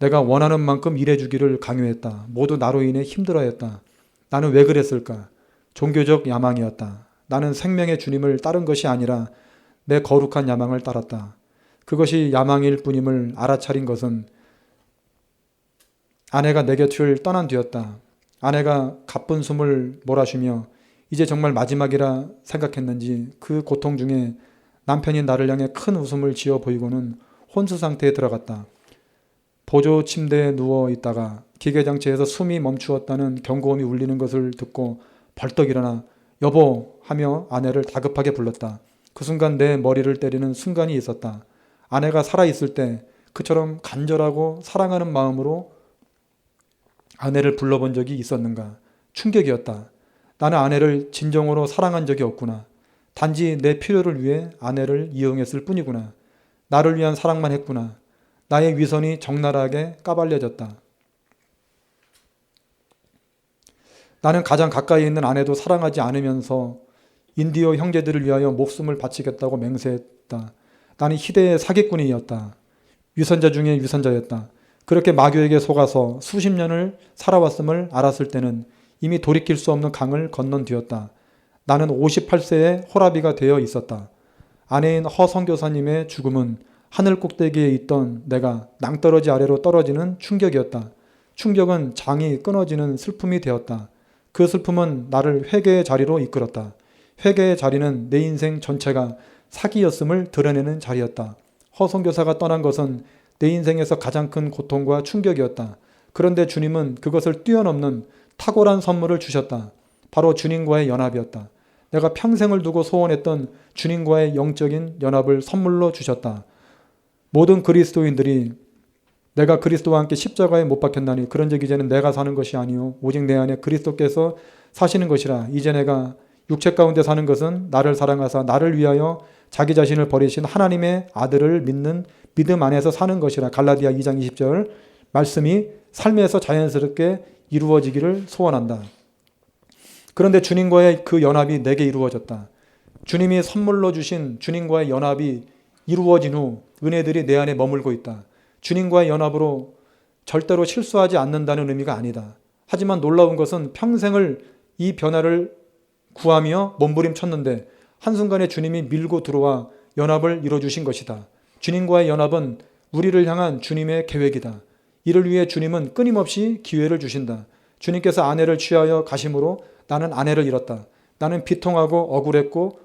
내가 원하는 만큼 일해주기를 강요했다. 모두 나로 인해 힘들어했다. 나는 왜 그랬을까? 종교적 야망이었다. 나는 생명의 주님을 따른 것이 아니라 내 거룩한 야망을 따랐다. 그것이 야망일 뿐임을 알아차린 것은 아내가 내 곁을 떠난 뒤였다. 아내가 가쁜 숨을 몰아쉬며 이제 정말 마지막이라 생각했는지 그 고통 중에 남편이 나를 향해 큰 웃음을 지어 보이고는 혼수 상태에 들어갔다. 보조 침대에 누워 있다가 기계장치에서 숨이 멈추었다는 경고음이 울리는 것을 듣고 벌떡 일어나 여보 하며 아내를 다급하게 불렀다. 그 순간 내 머리를 때리는 순간이 있었다. 아내가 살아있을 때 그처럼 간절하고 사랑하는 마음으로 아내를 불러본 적이 있었는가? 충격이었다. 나는 아내를 진정으로 사랑한 적이 없구나. 단지 내 필요를 위해 아내를 이용했을 뿐이구나. 나를 위한 사랑만 했구나. 나의 위선이 적나라하게 까발려졌다. 나는 가장 가까이 있는 아내도 사랑하지 않으면서 인디오 형제들을 위하여 목숨을 바치겠다고 맹세했다. 나는 희대의 사기꾼이었다. 위선자 중에 위선자였다. 그렇게 마귀에게 속아서 수십 년을 살아왔음을 알았을 때는 이미 돌이킬 수 없는 강을 건넌 뒤였다. 나는 58세의 호라비가 되어 있었다. 아내인 허 선교사님의 죽음은 하늘 꼭대기에 있던 내가 낭떠러지 아래로 떨어지는 충격이었다. 충격은 장이 끊어지는 슬픔이 되었다. 그 슬픔은 나를 회개의 자리로 이끌었다. 회개의 자리는 내 인생 전체가 사기였음을 드러내는 자리였다. 허 선교사가 떠난 것은 내 인생에서 가장 큰 고통과 충격이었다. 그런데 주님은 그것을 뛰어넘는 탁월한 선물을 주셨다. 바로 주님과의 연합이었다. 내가 평생을 두고 소원했던 주님과의 영적인 연합을 선물로 주셨다. 모든 그리스도인들이 내가 그리스도와 함께 십자가에 못 박혔나니 그런즉 이제는 내가 사는 것이 아니요 오직 내 안에 그리스도께서 사시는 것이라. 이제 내가 육체 가운데 사는 것은 나를 사랑하사 나를 위하여 자기 자신을 버리신 하나님의 아들을 믿는 믿음 안에서 사는 것이라. 갈라디아 2장 20절 말씀이 삶에서 자연스럽게 이루어지기를 소원한다. 그런데 주님과의 그 연합이 내게 이루어졌다. 주님이 선물로 주신 주님과의 연합이 이루어진 후 은혜들이 내 안에 머물고 있다. 주님과의 연합으로 절대로 실수하지 않는다는 의미가 아니다. 하지만 놀라운 것은 평생을 이 변화를 구하며 몸부림쳤는데 한순간에 주님이 밀고 들어와 연합을 이루어주신 것이다. 주님과의 연합은 우리를 향한 주님의 계획이다. 이를 위해 주님은 끊임없이 기회를 주신다. 주님께서 아내를 취하여 가심으로 나는 아내를 잃었다. 나는 비통하고 억울했고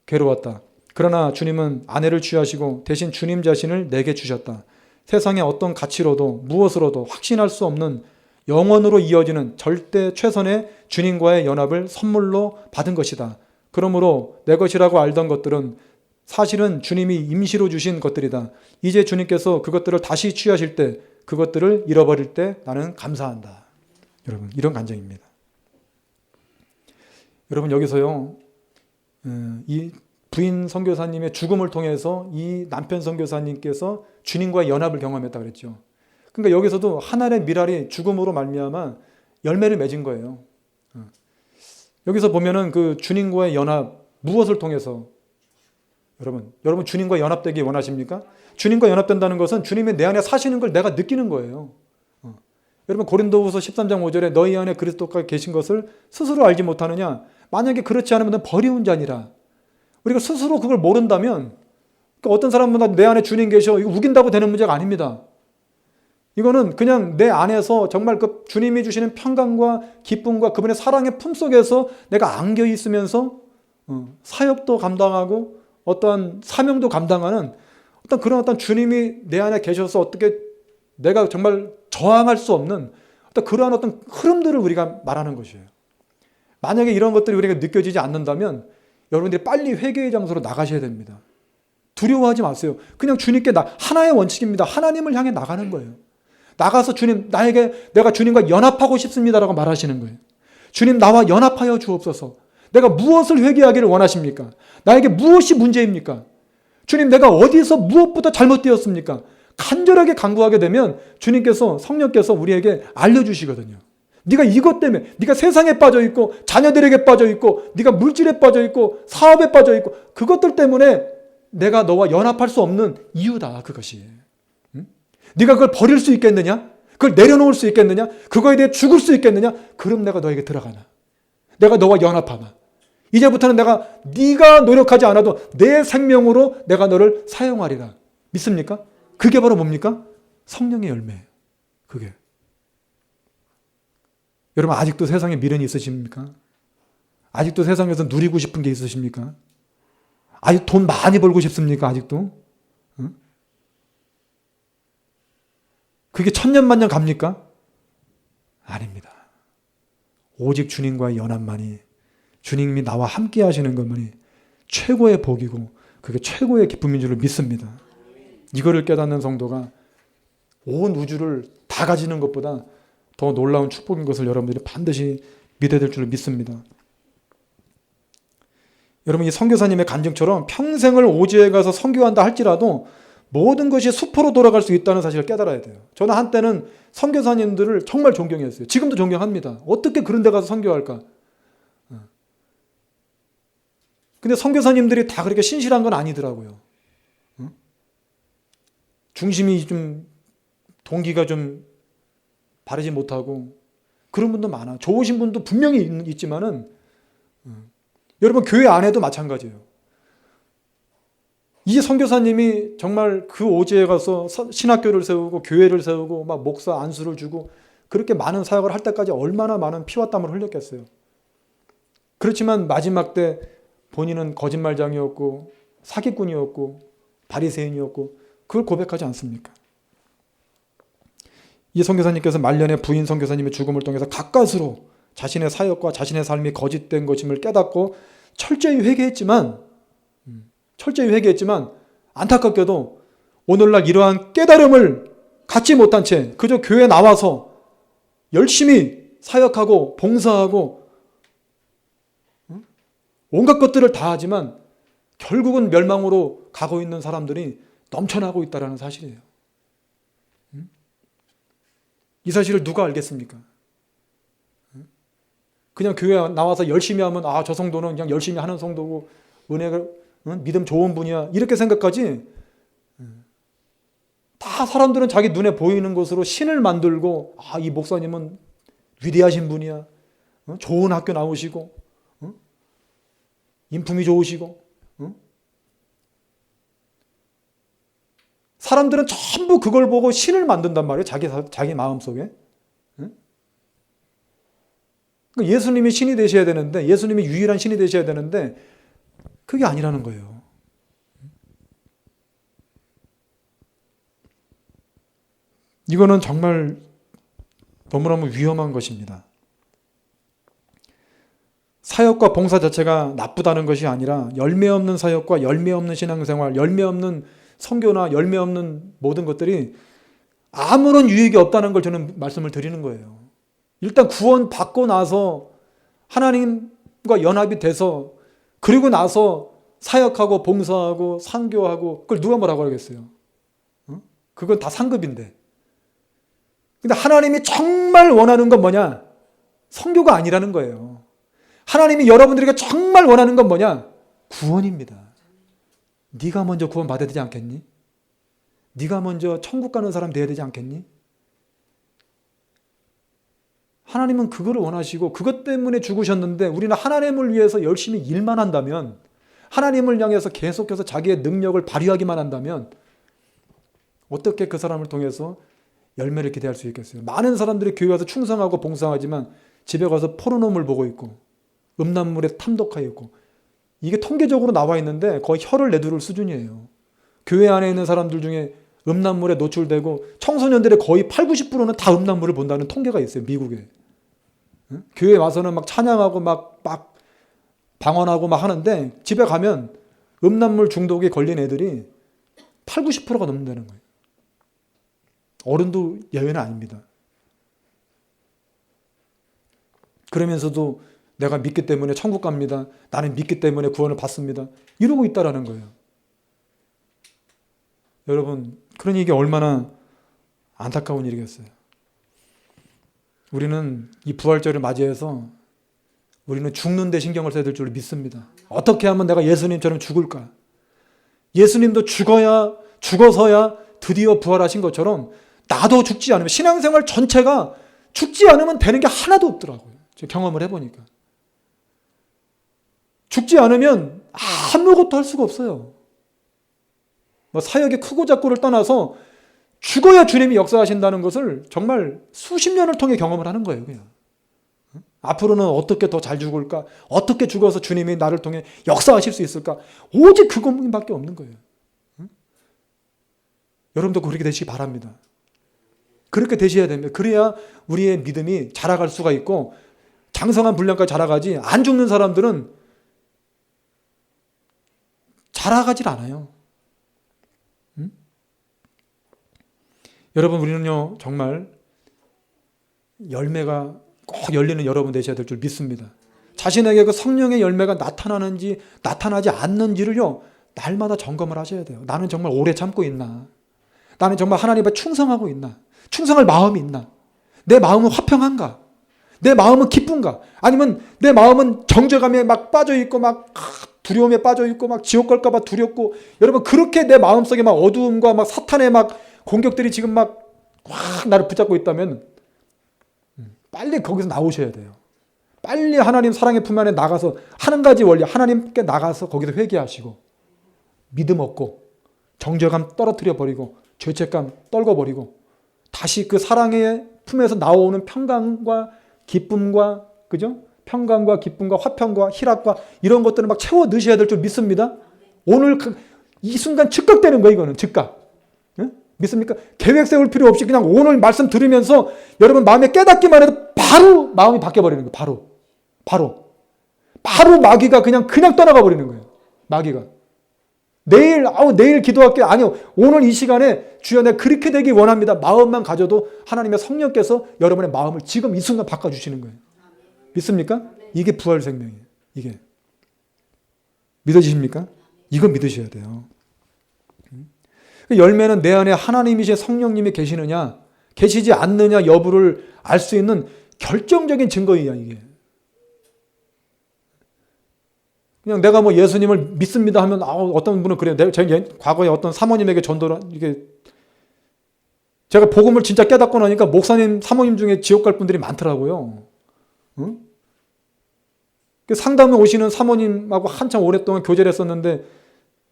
괴로웠다. 그러나 주님은 아내를 취하시고 대신 주님 자신을 내게 주셨다. 세상의 어떤 가치로도 무엇으로도 확신할 수 없는 영원으로 이어지는 절대 최선의 주님과의 연합을 선물로 받은 것이다. 그러므로 내 것이라고 알던 것들은 사실은 주님이 임시로 주신 것들이다. 이제 주님께서 그것들을 다시 취하실 때, 그것들을 잃어버릴 때 나는 감사한다. 여러분, 이런 감정입니다. 여러분, 여기서요, 이 부인 선교사님의 죽음을 통해서 이 남편 선교사님께서 주님과의 연합을 경험했다고 그랬죠. 그러니까 여기서도 하나의 미랄이 죽음으로 말미암아 열매를 맺은 거예요. 여기서 보면은 그 주님과의 연합, 무엇을 통해서? 여러분 주님과 연합되기 원하십니까? 주님과 연합된다는 것은 주님이 내 안에 사시는 걸 내가 느끼는 거예요. 여러분 고린도후서 13장 5절에 너희 안에 그리스도가 계신 것을 스스로 알지 못하느냐? 만약에 그렇지 않으면 넌 버리운 자니라. 우리가 스스로 그걸 모른다면 어떤 사람은 내 안에 주님 계셔. 이거 우긴다고 되는 문제가 아닙니다. 이거는 그냥 내 안에서 정말 그 주님이 주시는 평강과 기쁨과 그분의 사랑의 품속에서 내가 안겨 있으면서 사역도 감당하고 어떠한 사명도 감당하는 어떤 주님이 내 안에 계셔서 어떻게 내가 정말 저항할 수 없는 그러한 어떤 흐름들을 우리가 말하는 것이에요. 만약에 이런 것들이 우리가 느껴지지 않는다면 여러분들이 빨리 회개의 장소로 나가셔야 됩니다. 두려워하지 마세요. 그냥 주님께 하나의 원칙입니다. 하나님을 향해 나가는 거예요. 나가서 주님, 내가 주님과 연합하고 싶습니다라고 말하시는 거예요. 주님, 나와 연합하여 주옵소서. 내가 무엇을 회개하기를 원하십니까? 나에게 무엇이 문제입니까? 주님, 내가 어디서 무엇보다 잘못되었습니까? 간절하게 간구하게 되면 주님께서, 성령께서 우리에게 알려주시거든요. 네가 이것 때문에, 네가 세상에 빠져 있고 자녀들에게 빠져 있고 네가 물질에 빠져 있고 사업에 빠져 있고 그것들 때문에 내가 너와 연합할 수 없는 이유다, 그것이. 응? 네가 그걸 버릴 수 있겠느냐? 그걸 내려놓을 수 있겠느냐? 그거에 대해 죽을 수 있겠느냐? 그럼 내가 너에게 들어가나? 내가 너와 연합하나? 이제부터는 내가 네가 노력하지 않아도 내 생명으로 내가 너를 사용하리라. 믿습니까? 그게 바로 뭡니까? 성령의 열매예요. 그게. 여러분, 아직도 세상에 미련이 있으십니까? 아직도 세상에서 누리고 싶은 게 있으십니까? 아직 돈 많이 벌고 싶습니까? 아직도? 응? 그게 천년만년 갑니까? 아닙니다. 오직 주님과의 연합만이, 주님이 나와 함께 하시는 것만이 최고의 복이고 그게 최고의 기쁨인 줄 믿습니다. 이거를 깨닫는 성도가 온 우주를 다 가지는 것보다 더 놀라운 축복인 것을 여러분들이 반드시 믿어야 될 줄 믿습니다. 여러분, 이 선교사님의 간증처럼 평생을 오지에 가서 선교한다 할지라도 모든 것이 수포로 돌아갈 수 있다는 사실을 깨달아야 돼요. 저는 한때는 선교사님들을 정말 존경했어요. 지금도 존경합니다. 어떻게 그런 데 가서 선교할까? 근데 선교사님들이 다 그렇게 신실한 건 아니더라고요. 중심이 좀, 동기가 좀 바르지 못하고 그런 분도 많아. 좋으신 분도 분명히 있지만은 여러분, 교회 안에도 마찬가지예요. 이 선교사님이 정말 그 오지에 가서 신학교를 세우고 교회를 세우고 막 목사 안수를 주고 그렇게 많은 사역을 할 때까지 얼마나 많은 피와 땀을 흘렸겠어요. 그렇지만 마지막 때 본인은 거짓말장이었고 사기꾼이었고 바리새인이었고 그걸 고백하지 않습니까? 이 선교사님께서 말년에 부인 선교사님의 죽음을 통해서 가까스로 자신의 사역과 자신의 삶이 거짓된 것임을 깨닫고 철저히 회개했지만 안타깝게도 오늘날 이러한 깨달음을 갖지 못한 채 그저 교회에 나와서 열심히 사역하고 봉사하고 온갖 것들을 다 하지만 결국은 멸망으로 가고 있는 사람들이 넘쳐나고 있다는 사실이에요. 이 사실을 누가 알겠습니까? 그냥 교회 나와서 열심히 하면 저 성도는 그냥 열심히 하는 성도고 은혜가 믿음 좋은 분이야 이렇게 생각하지, 다 사람들은 자기 눈에 보이는 것으로 신을 만들고 이 목사님은 위대하신 분이야, 좋은 학교 나오시고 인품이 좋으시고, 사람들은 전부 그걸 보고 신을 만든단 말이에요. 자기 마음속에. 예수님이 신이 되셔야 되는데, 예수님이 유일한 신이 되셔야 되는데 그게 아니라는 거예요. 이거는 정말 너무너무 위험한 것입니다. 사역과 봉사 자체가 나쁘다는 것이 아니라 열매 없는 사역과 열매 없는 신앙생활, 열매 없는 선교나 열매 없는 모든 것들이 아무런 유익이 없다는 걸 저는 말씀을 드리는 거예요. 일단 구원 받고 나서 하나님과 연합이 돼서 그리고 나서 사역하고 봉사하고 선교하고 그걸 누가 뭐라고 하겠어요? 그건 다 상급인데. 근데 하나님이 정말 원하는 건 뭐냐? 선교가 아니라는 거예요. 하나님이 여러분들에게 정말 원하는 건 뭐냐? 구원입니다. 네가 먼저 구원 받아야 되지 않겠니? 네가 먼저 천국 가는 사람 돼야 되지 않겠니? 하나님은 그거를 원하시고 그것 때문에 죽으셨는데 우리는 하나님을 위해서 열심히 일만 한다면, 하나님을 향해서 계속해서 자기의 능력을 발휘하기만 한다면 어떻게 그 사람을 통해서 열매를 기대할 수 있겠어요? 많은 사람들이 교회 와서 충성하고 봉사하지만 집에 가서 포르노물 보고 있고 음란물에 탐독하여 있고, 이게 통계적으로 나와 있는데 거의 혀를 내두를 수준이에요. 교회 안에 있는 사람들 중에 음란물에 노출되고 청소년들의 거의 80-90%는 다 음란물을 본다는 통계가 있어요. 미국에. 교회 와서는 막 찬양하고 막 방언하고 막 하는데 집에 가면 음란물 중독에 걸린 애들이 80-90%가 넘는다는 거예요. 어른도 예외는 아닙니다. 그러면서도 내가 믿기 때문에 천국 갑니다. 나는 믿기 때문에 구원을 받습니다. 이러고 있다라는 거예요. 여러분, 그러니 이게 얼마나 안타까운 일이겠어요. 우리는 이 부활절을 맞이해서 우리는 죽는 데 신경을 써야 될 줄 믿습니다. 어떻게 하면 내가 예수님처럼 죽을까? 예수님도 죽어서야 드디어 부활하신 것처럼 나도 죽지 않으면, 신앙생활 전체가 죽지 않으면 되는 게 하나도 없더라고요. 제가 경험을 해보니까. 죽지 않으면 아무것도 할 수가 없어요. 뭐 사역이 크고 작고를 떠나서 죽어야 주님이 역사하신다는 것을 정말 수십 년을 통해 경험을 하는 거예요. 그냥. 앞으로는 어떻게 더 잘 죽을까? 어떻게 죽어서 주님이 나를 통해 역사하실 수 있을까? 오직 그것밖에 없는 거예요. 여러분도 그렇게 되시기 바랍니다. 그렇게 되셔야 됩니다. 그래야 우리의 믿음이 자라갈 수가 있고 장성한 분량까지 자라가지, 안 죽는 사람들은 자라가질 않아요. 여러분, 우리는요 정말 열매가 꼭 열리는 여러분 되셔야 될 줄 믿습니다. 자신에게 그 성령의 열매가 나타나는지 나타나지 않는지를요 날마다 점검을 하셔야 돼요. 나는 정말 오래 참고 있나? 나는 정말 하나님께 충성하고 있나? 충성할 마음이 있나? 내 마음은 화평한가? 내 마음은 기쁜가? 아니면 내 마음은 정죄감에 막 빠져있고 막 두려움에 빠져있고 막 지옥 갈까봐 두렵고, 여러분 그렇게 내 마음속에 막 어두움과 막 사탄의 막 공격들이 지금 막 확 나를 붙잡고 있다면 빨리 거기서 나오셔야 돼요. 빨리 하나님 사랑의 품 안에 나가서 한 가지 원리, 하나님께 나가서 거기서 회개하시고 믿음 얻고 정죄감 떨어뜨려 버리고 죄책감 떨궈 버리고 다시 그 사랑의 품에서 나오는 평강과 기쁨과, 그죠? 평강과 기쁨과 화평과 희락과 이런 것들을 막 채워 넣으셔야 될 줄 믿습니다. 오늘 이 순간 즉각되는 거예요. 이거는 즉각. 믿습니까? 계획 세울 필요 없이 그냥 오늘 말씀 들으면서 여러분 마음에 깨닫기만 해도 바로 마음이 바뀌어버리는 거예요. 바로 마귀가 그냥 떠나가 버리는 거예요. 마귀가. 내일 기도할게요. 아니요. 오늘 이 시간에 주여 내가 그렇게 되기 원합니다. 마음만 가져도 하나님의 성령께서 여러분의 마음을 지금 이 순간 바꿔주시는 거예요. 믿습니까? 이게 부활 생명이에요. 이게. 믿어지십니까? 이거 믿으셔야 돼요. 열매는 내 안에 하나님이신 성령님이 계시느냐 계시지 않느냐 여부를 알 수 있는 결정적인 증거이야. 이게 그냥 내가 뭐 예수님을 믿습니다 하면 어떤 분은 그래요. 제가 과거에 어떤 사모님에게 전도를, 이게 제가 복음을 진짜 깨닫고 나니까 목사님 사모님 중에 지옥 갈 분들이 많더라고요. 응? 상담에 오시는 사모님하고 한참 오랫동안 교제를 했었는데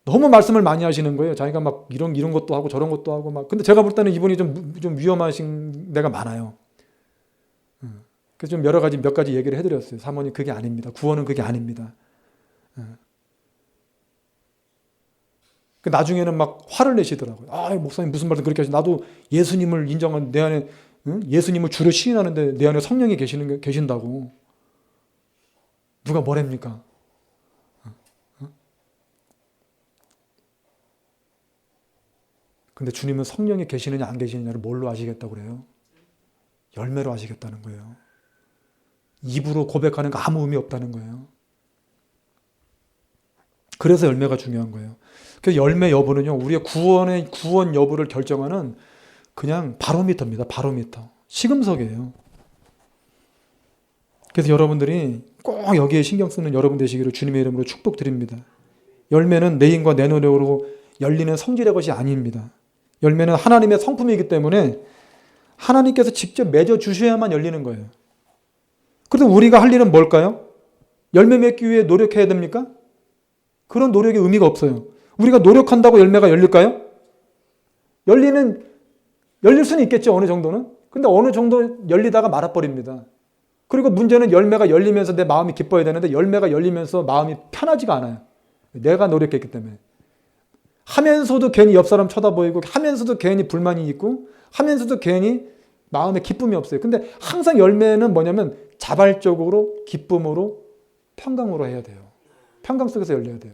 너무 말씀을 많이 하시는 거예요. 자기가 막 이런 것도 하고 저런 것도 하고 막. 근데 제가 볼 때는 이분이 좀 위험하신 데가 많아요. 그래서 좀 몇 가지 얘기를 해드렸어요. 사모님 그게 아닙니다. 구원은 그게 아닙니다. 나중에는 막 화를 내시더라고요. 목사님 무슨 말씀 그렇게 하시? 나도 예수님을 인정한 내 안에, 예수님을 주로 시인하는데 내 안에 성령이 계신다고. 누가 뭐랍니까? 근데 주님은 성령이 계시느냐 안 계시느냐를 뭘로 아시겠다고 그래요? 열매로 아시겠다는 거예요. 입으로 고백하는 거 아무 의미 없다는 거예요. 그래서 열매가 중요한 거예요. 그래서 열매 여부는요, 우리의 구원 여부를 결정하는 그냥 바로미터입니다. 바로미터. 시금석이에요. 그래서 여러분들이 꼭 여기에 신경 쓰는 여러분 되시기를 주님의 이름으로 축복드립니다. 열매는 내 힘과 내 노력으로 열리는 성질의 것이 아닙니다. 열매는 하나님의 성품이기 때문에 하나님께서 직접 맺어 주셔야만 열리는 거예요. 그래서 우리가 할 일은 뭘까요? 열매 맺기 위해 노력해야 됩니까? 그런 노력의 의미가 없어요. 우리가 노력한다고 열매가 열릴까요? 열릴 수는 있겠죠. 어느 정도는. 근데 어느 정도 열리다가 말아버립니다. 그리고 문제는 열매가 열리면서 내 마음이 기뻐야 되는데 열매가 열리면서 마음이 편하지가 않아요. 내가 노력했기 때문에. 하면서도 괜히 옆 사람 쳐다보이고, 하면서도 괜히 불만이 있고, 하면서도 괜히 마음에 기쁨이 없어요. 근데 항상 열매는 뭐냐면 자발적으로, 기쁨으로, 평강으로 해야 돼요. 평강 속에서 열려야 돼요.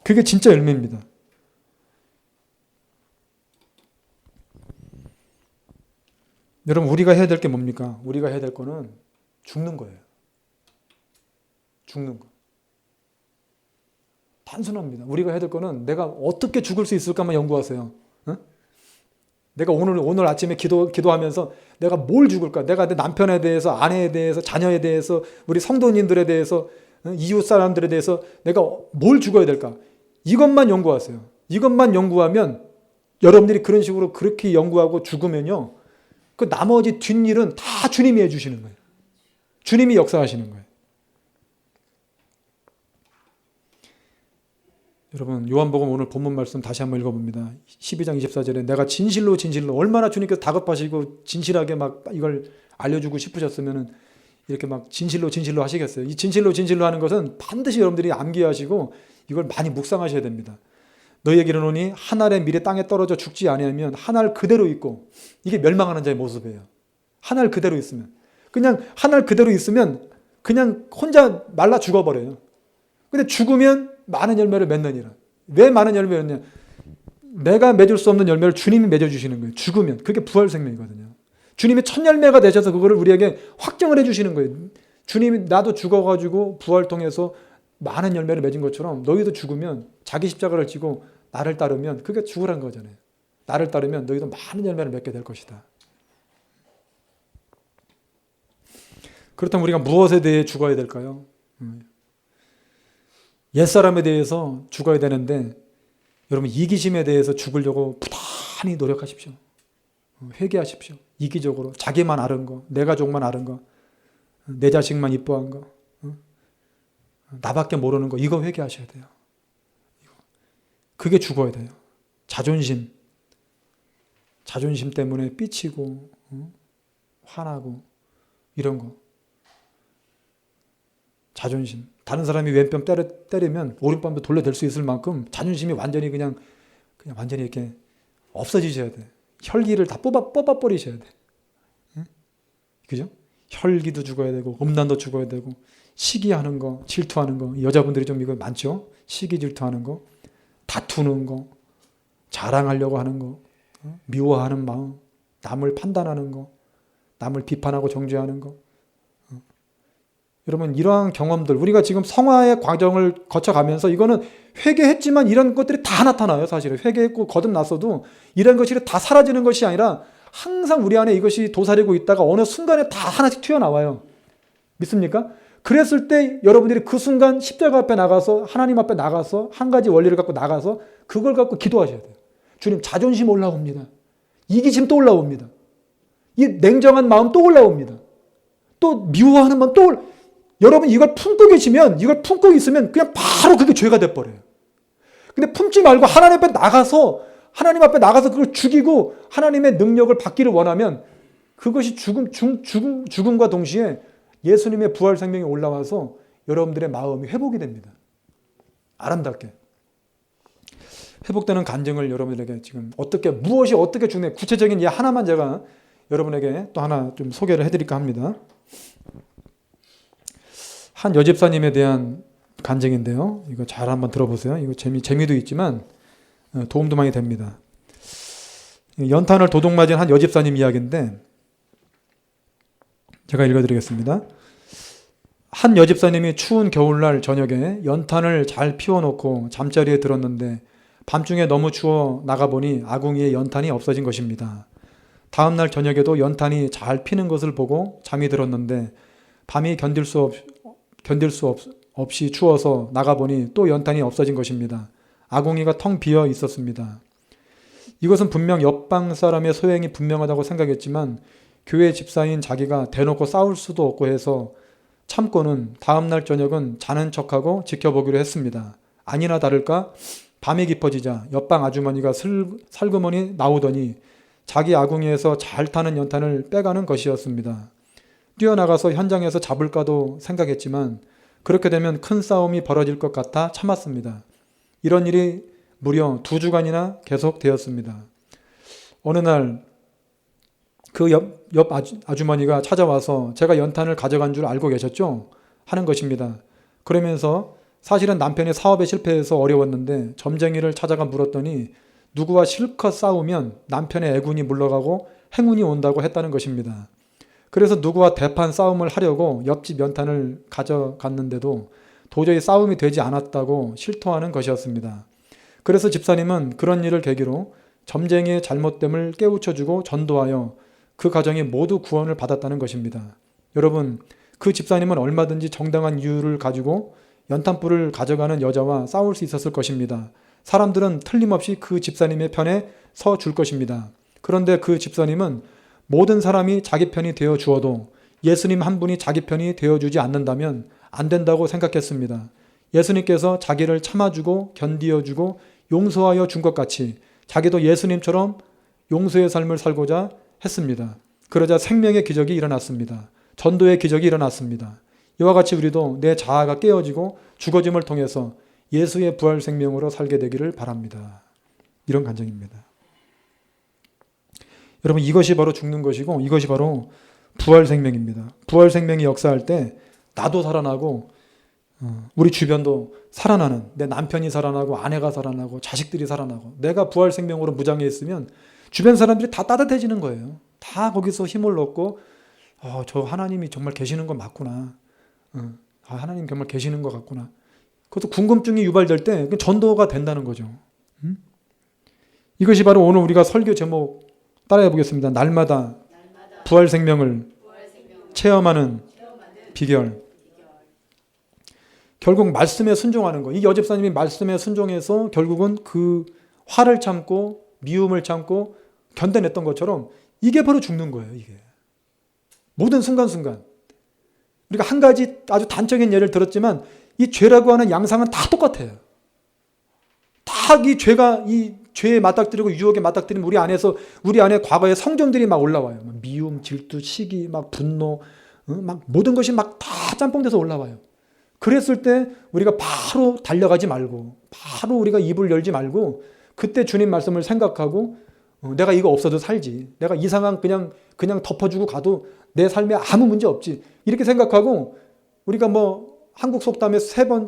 그게 진짜 열매입니다. 여러분, 우리가 해야 될 게 뭡니까? 우리가 해야 될 거는 죽는 거예요. 죽는 거. 단순합니다. 우리가 해야 될 거는 내가 어떻게 죽을 수 있을까만 연구하세요. 어? 내가 오늘 아침에 기도하면서 내가 뭘 죽을까? 내가 내 남편에 대해서, 아내에 대해서, 자녀에 대해서, 우리 성도님들에 대해서, 이웃 사람들에 대해서 내가 뭘 죽어야 될까? 이것만 연구하세요. 이것만 연구하면 여러분들이 그런 식으로 그렇게 연구하고 죽으면요. 그 나머지 뒷일은 다 주님이 해주시는 거예요. 주님이 역사하시는 거예요. 여러분 요한복음 오늘 본문 말씀 다시 한번 읽어봅니다. 12장 24절에 내가 진실로 얼마나 주님께서 다급하시고 진실하게 막 이걸 알려주고 싶으셨으면 이렇게 막 진실로 하시겠어요. 이 진실로 하는 것은 반드시 여러분들이 암기하시고 이걸 많이 묵상하셔야 됩니다. 너희에게 이르노니 한 알의 밀이 땅에 떨어져 죽지 아니하면 한 알 그대로 있고, 이게 멸망하는 자의 모습이에요. 한 알 그대로 있으면, 그냥 한 알 그대로 있으면 그냥 혼자 말라 죽어버려요. 근데 죽으면 많은 열매를 맺느니라. 왜 많은 열매를 맺느냐? 내가 맺을 수 없는 열매를 주님이 맺어주시는 거예요. 죽으면. 그게 부활 생명이거든요. 주님이 첫 열매가 되셔서 그거를 우리에게 확정을 해주시는 거예요. 주님이 나도 죽어가지고 부활 통해서 많은 열매를 맺은 것처럼 너희도 죽으면 자기 십자가를 지고 나를 따르면, 그게 죽으란 거잖아요. 나를 따르면 너희도 많은 열매를 맺게 될 것이다. 그렇다면 우리가 무엇에 대해 죽어야 될까요? 옛사람에 대해서 죽어야 되는데 여러분 이기심에 대해서 죽으려고 부단히 노력하십시오. 회개하십시오. 이기적으로 자기만 아는 거, 내 가족만 아는 거, 내 자식만 이뻐한 거, 나밖에 모르는 거, 이거 회개하셔야 돼요. 그게 죽어야 돼요. 자존심 때문에 삐치고 화나고 이런 거. 자존심. 다른 사람이 왼뺨 때리면 오른뺨도 돌려댈 수 있을 만큼 자존심이 완전히 그냥 완전히 이렇게 없어지셔야 돼. 혈기를 다 뽑아버리셔야 돼. 응? 그죠? 혈기도 죽어야 되고 음란도 죽어야 되고 시기하는 거, 질투하는 거. 여자분들이 좀 이거 많죠? 시기 질투하는 거, 다투는 거, 자랑하려고 하는 거, 미워하는 마음, 남을 판단하는 거, 남을 비판하고 정죄하는 거. 여러분 이러한 경험들, 우리가 지금 성화의 과정을 거쳐가면서 이거는 회개했지만 이런 것들이 다 나타나요. 사실은 회개했고 거듭났어도 이런 것이 다 사라지는 것이 아니라 항상 우리 안에 이것이 도사리고 있다가 어느 순간에 다 하나씩 튀어나와요. 믿습니까? 그랬을 때 여러분들이 그 순간 십자가 앞에 나가서, 하나님 앞에 나가서 한 가지 원리를 갖고 나가서 그걸 갖고 기도하셔야 돼요. 주님, 자존심 올라옵니다. 이기심 또 올라옵니다. 이 냉정한 마음 또 올라옵니다. 또 미워하는 마음 또 여러분 이걸 품고 계시면, 이걸 품고 있으면 그냥 바로 그게 죄가 돼버려요. 근데 품지 말고 하나님 앞에 나가서 그걸 죽이고 하나님의 능력을 받기를 원하면 그것이 죽음과 동시에 예수님의 부활 생명이 올라와서 여러분들의 마음이 회복이 됩니다. 아름답게. 회복되는 간증을 여러분들에게 지금 무엇이 어떻게 죽네, 구체적인 예 하나만 제가 여러분에게 또 하나 좀 소개를 해드릴까 합니다. 한 여집사님에 대한 간증인데요. 이거 잘 한번 들어보세요. 이거 재미도 있지만 도움도 많이 됩니다. 연탄을 도둑맞은 한 여집사님 이야기인데 제가 읽어드리겠습니다. 한 여집사님이 추운 겨울날 저녁에 연탄을 잘 피워놓고 잠자리에 들었는데 밤중에 너무 추워 나가보니 아궁이에 연탄이 없어진 것입니다. 다음날 저녁에도 연탄이 잘 피는 것을 보고 잠이 들었는데 밤이 견딜 수 없이 추워서 나가보니 또 연탄이 없어진 것입니다. 아궁이가 텅 비어 있었습니다. 이것은 분명 옆방 사람의 소행이 분명하다고 생각했지만 교회 집사인 자기가 대놓고 싸울 수도 없고 해서 참고는 다음날 저녁은 자는 척하고 지켜보기로 했습니다. 아니나 다를까 밤이 깊어지자 옆방 아주머니가 살그머니 나오더니 자기 아궁이에서 잘 타는 연탄을 빼가는 것이었습니다. 뛰어나가서 현장에서 잡을까도 생각했지만 그렇게 되면 큰 싸움이 벌어질 것 같아 참았습니다. 이런 일이 무려 2주간이나 계속되었습니다. 어느 날 그 옆 아주머니가 찾아와서 제가 연탄을 가져간 줄 알고 계셨죠? 하는 것입니다. 그러면서 사실은 남편이 사업에 실패해서 어려웠는데 점쟁이를 찾아가 물었더니 누구와 실컷 싸우면 남편의 애군이 물러가고 행운이 온다고 했다는 것입니다. 그래서 누구와 대판 싸움을 하려고 옆집 연탄을 가져갔는데도 도저히 싸움이 되지 않았다고 실토하는 것이었습니다. 그래서 집사님은 그런 일을 계기로 점쟁이의 잘못됨을 깨우쳐주고 전도하여 그 가정이 모두 구원을 받았다는 것입니다. 여러분, 그 집사님은 얼마든지 정당한 이유를 가지고 연탄불을 가져가는 여자와 싸울 수 있었을 것입니다. 사람들은 틀림없이 그 집사님의 편에 서 줄 것입니다. 그런데 그 집사님은 모든 사람이 자기 편이 되어 주어도 예수님 한 분이 자기 편이 되어주지 않는다면 안 된다고 생각했습니다. 예수님께서 자기를 참아주고 견디어주고 용서하여 준 것 같이 자기도 예수님처럼 용서의 삶을 살고자 했습니다. 그러자 생명의 기적이 일어났습니다. 전도의 기적이 일어났습니다. 이와 같이 우리도 내 자아가 깨어지고 죽어짐을 통해서 예수의 부활 생명으로 살게 되기를 바랍니다. 이런 간증입니다. 여러분, 이것이 바로 죽는 것이고 이것이 바로 부활 생명입니다. 부활 생명이 역사할 때 나도 살아나고 우리 주변도 살아나는, 내 남편이 살아나고 아내가 살아나고 자식들이 살아나고, 내가 부활 생명으로 무장해 있으면 주변 사람들이 다 따뜻해지는 거예요. 다 거기서 힘을 얻고 저 하나님이 정말 계시는 거 맞구나. 하나님 정말 계시는 것 같구나. 그것도 궁금증이 유발될 때 전도가 된다는 거죠. 이것이 바로 오늘 우리가 설교 제목 따라해 보겠습니다. 날마다 부활 생명을 체험하는 비결. 결국 말씀에 순종하는 거. 이 여집사님이 말씀에 순종해서 결국은 그 화를 참고 미움을 참고 견뎌냈던 것처럼 이게 바로 죽는 거예요. 이게 모든 순간순간. 우리가 한 가지 아주 단적인 예를 들었지만 이 죄라고 하는 양상은 다 똑같아요. 다 이 죄가, 이 죄에 맞닥뜨리고 유혹에 맞닥뜨리면 우리 안에 과거의 성정들이 막 올라와요. 미움, 질투, 시기, 막 분노, 막 모든 것이 막 다 짬뽕돼서 올라와요. 그랬을 때 우리가 바로 달려가지 말고, 바로 우리가 입을 열지 말고, 그때 주님 말씀을 생각하고 내가 이거 없어도 살지, 내가 이 상황 그냥 덮어주고 가도 내 삶에 아무 문제 없지, 이렇게 생각하고, 우리가 한국 속담에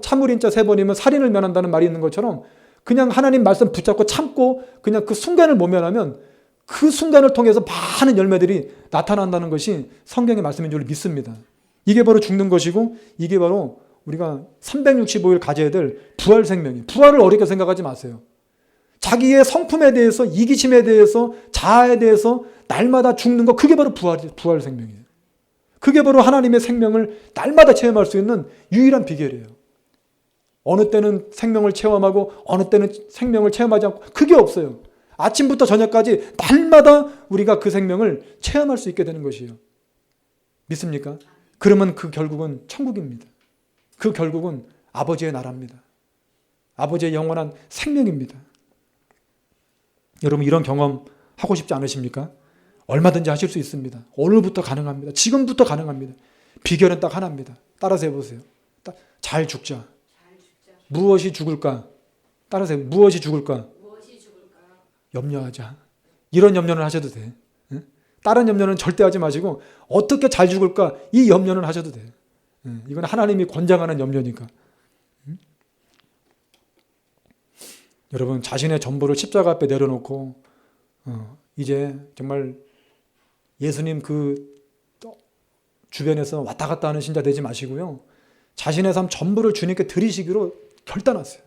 참을인자 3번이면 살인을 면한다는 말이 있는 것처럼 그냥 하나님 말씀 붙잡고 참고 그냥 그 순간을 모면하면 그 순간을 통해서 많은 열매들이 나타난다는 것이 성경의 말씀인 줄 믿습니다. 이게 바로 죽는 것이고, 이게 바로 우리가 365일 가져야 될 부활 생명이에요. 부활을 어렵게 생각하지 마세요. 자기의 성품에 대해서, 이기심에 대해서, 자아에 대해서 날마다 죽는 거, 그게 바로 부활 생명이에요. 그게 바로 하나님의 생명을 날마다 체험할 수 있는 유일한 비결이에요. 어느 때는 생명을 체험하고 어느 때는 생명을 체험하지 않고, 그게 없어요. 아침부터 저녁까지 날마다 우리가 그 생명을 체험할 수 있게 되는 것이에요. 믿습니까? 그러면 그 결국은 천국입니다. 그 결국은 아버지의 나라입니다. 아버지의 영원한 생명입니다. 여러분, 이런 경험 하고 싶지 않으십니까? 얼마든지 하실 수 있습니다. 오늘부터 가능합니다. 지금부터 가능합니다. 비결은 딱 하나입니다. 따라서 해보세요. 잘 죽자. 무엇이 죽을까? 따라서 해보세요. 무엇이 죽을까? 염려하자. 이런 염려는 하셔도 돼. 다른 염려는 절대 하지 마시고 어떻게 잘 죽을까? 이 염려는 하셔도 돼. 이건 하나님이 권장하는 염려니까. 여러분, 자신의 전부를 십자가 앞에 내려놓고 이제 정말 예수님 그 주변에서 왔다 갔다 하는 신자 되지 마시고요. 자신의 삶 전부를 주님께 드리시기로 결단하세요.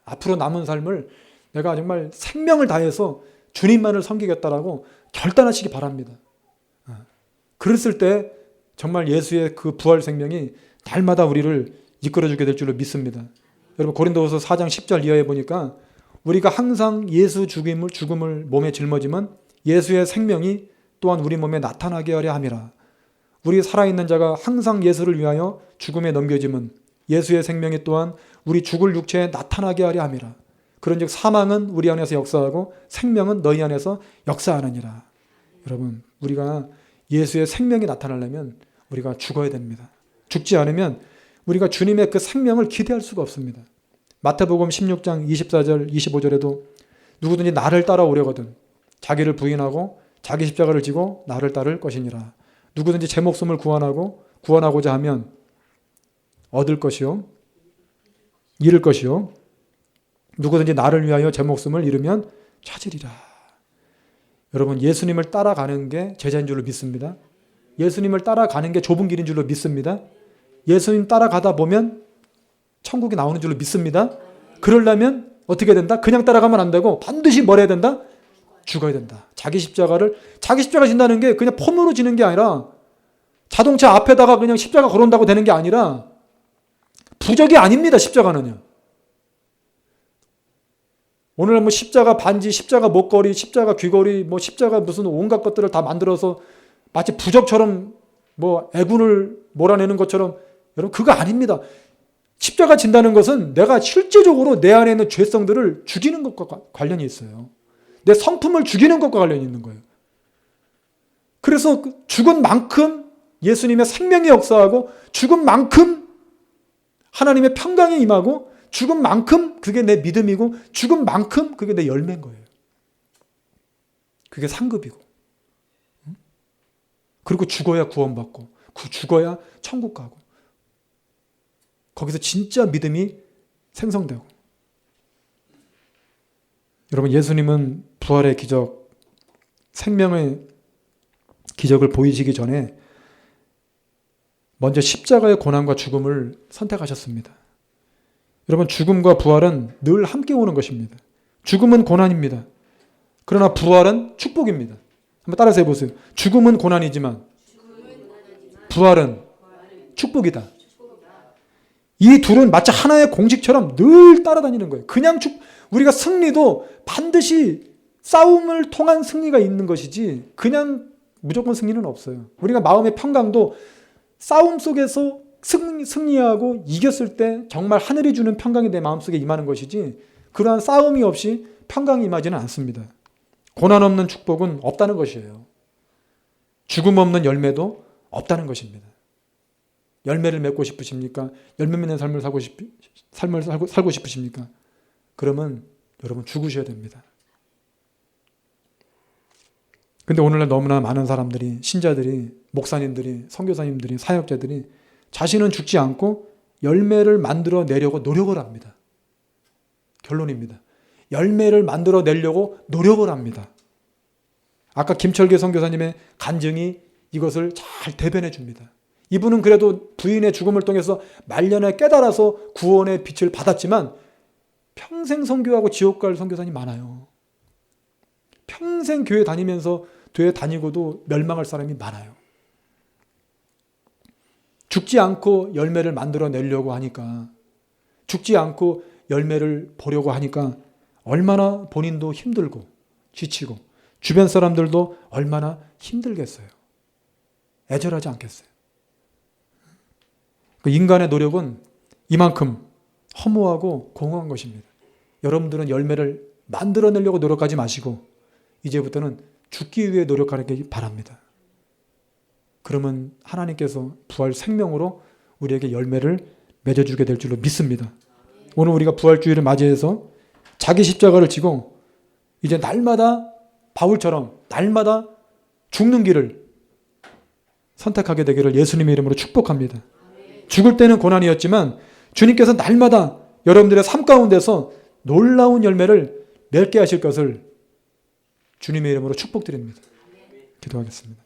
앞으로 남은 삶을 내가 정말 생명을 다해서 주님만을 섬기겠다라고 결단하시기 바랍니다. 그랬을 때 정말 예수의 그 부활 생명이 날마다 우리를 이끌어주게 될 줄로 믿습니다. 여러분, 고린도후서 4장 10절 이하에 보니까 우리가 항상 예수 죽음을 몸에 짊어지면 예수의 생명이 또한 우리 몸에 나타나게 하려 함이라. 우리 살아있는 자가 항상 예수를 위하여 죽음에 넘겨짐은 예수의 생명이 또한 우리 죽을 육체에 나타나게 하려 함이라. 그런즉 사망은 우리 안에서 역사하고 생명은 너희 안에서 역사하느니라. 여러분, 우리가 예수의 생명이 나타나려면 우리가 죽어야 됩니다. 죽지 않으면 우리가 주님의 그 생명을 기대할 수가 없습니다. 마태복음 16장 24절 25절에도 누구든지 나를 따라오려거든 자기를 부인하고 자기 십자가를 지고 나를 따를 것이니라. 누구든지 제 목숨을 구원하고자 하면 얻을 것이요 잃을 것이요 누구든지 나를 위하여 제 목숨을 잃으면 찾으리라. 여러분, 예수님을 따라가는 게 제자인 줄로 믿습니다. 예수님을 따라가는 게 좁은 길인 줄로 믿습니다. 예수님 따라가다 보면 천국이 나오는 줄로 믿습니다. 그러려면 어떻게 된다? 그냥 따라가면 안 되고 반드시 뭘 해야 된다? 죽어야 된다. 자기 십자가 진다는 게 그냥 폼으로 지는 게 아니라 자동차 앞에다가 그냥 십자가 걸어온다고 되는 게 아니라 부적이 아닙니다. 십자가는요. 오늘 뭐 십자가 반지, 십자가 목걸이, 십자가 귀걸이, 뭐 십자가 무슨 온갖 것들을 다 만들어서 마치 부적처럼 뭐 애군을 몰아내는 것처럼, 여러분 그거 아닙니다. 십자가 진다는 것은 내가 실제적으로 내 안에 있는 죄성들을 죽이는 것과 관련이 있어요. 내 성품을 죽이는 것과 관련이 있는 거예요. 그래서 죽은 만큼 예수님의 생명이 역사하고, 죽은 만큼 하나님의 평강이 임하고, 죽은 만큼 그게 내 믿음이고, 죽은 만큼 그게 내 열매인 거예요. 그게 상급이고. 그리고 죽어야 구원받고, 죽어야 천국 가고, 거기서 진짜 믿음이 생성되고. 여러분, 예수님은 부활의 기적, 생명의 기적을 보이시기 전에 먼저 십자가의 고난과 죽음을 선택하셨습니다. 여러분, 죽음과 부활은 늘 함께 오는 것입니다. 죽음은 고난입니다. 그러나 부활은 축복입니다. 한번 따라서 해보세요. 죽음은 고난이지만 부활은 축복이다. 이 둘은 마치 하나의 공식처럼 늘 따라다니는 거예요. 그냥 우리가 승리도 반드시 싸움을 통한 승리가 있는 것이지 그냥 무조건 승리는 없어요. 우리가 마음의 평강도 싸움 속에서 승리하고 이겼을 때 정말 하늘이 주는 평강이 내 마음속에 임하는 것이지, 그러한 싸움이 없이 평강이 임하지는 않습니다. 고난 없는 축복은 없다는 것이에요. 죽음 없는 열매도 없다는 것입니다. 열매를 맺고 싶으십니까? 열매 맺는 삶을 살고 싶으십니까? 그러면 여러분 죽으셔야 됩니다. 근데 오늘날 너무나 많은 사람들이, 신자들이, 목사님들이, 선교사님들이, 사역자들이 자신은 죽지 않고 열매를 만들어 내려고 노력을 합니다. 결론입니다. 열매를 만들어 내려고 노력을 합니다. 아까 김철계 선교사님의 간증이 이것을 잘 대변해 줍니다. 이분은 그래도 부인의 죽음을 통해서 말년에 깨달아서 구원의 빛을 받았지만 평생 선교하고 지옥 갈 선교사님 많아요. 평생 교회 다니고도 멸망할 사람이 많아요. 죽지 않고 열매를 만들어 내려고 하니까, 죽지 않고 열매를 보려고 하니까 얼마나 본인도 힘들고 지치고 주변 사람들도 얼마나 힘들겠어요. 애절하지 않겠어요. 그 인간의 노력은 이만큼 허무하고 공허한 것입니다. 여러분들은 열매를 만들어내려고 노력하지 마시고 이제부터는 죽기 위해 노력하기 바랍니다. 그러면 하나님께서 부활 생명으로 우리에게 열매를 맺어주게 될 줄로 믿습니다. 오늘 우리가 부활주의를 맞이해서 자기 십자가를 지고 이제 날마다 바울처럼 날마다 죽는 길을 선택하게 되기를 예수님의 이름으로 축복합니다. 죽을 때는 고난이었지만 주님께서 날마다 여러분들의 삶 가운데서 놀라운 열매를 맺게 하실 것을 주님의 이름으로 축복드립니다. 기도하겠습니다.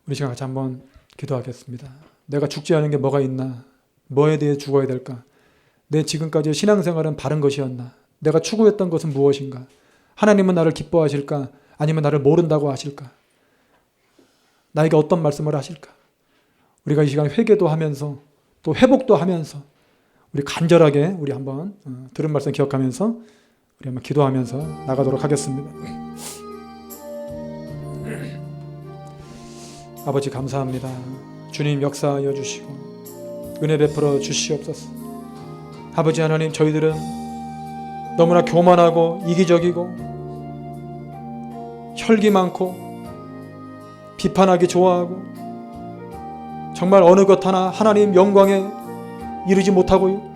우리 시간 같이 한번 기도하겠습니다. 내가 죽지 않은 게 뭐가 있나? 뭐에 대해 죽어야 될까? 내 지금까지의 신앙생활은 바른 것이었나? 내가 추구했던 것은 무엇인가? 하나님은 나를 기뻐하실까? 아니면 나를 모른다고 하실까? 나에게 어떤 말씀을 하실까? 우리가 이 시간 회개도 하면서 또 회복도 하면서 우리 간절하게 우리 한번 들은 말씀 기억하면서 우리 한번 기도하면서 나가도록 하겠습니다. 아버지 감사합니다. 주님 역사하여 주시고 은혜 베풀어 주시옵소서. 아버지 하나님, 저희들은 너무나 교만하고 이기적이고 혈기 많고 비판하기 좋아하고 정말 어느 것 하나 하나님 영광에 이르지 못하고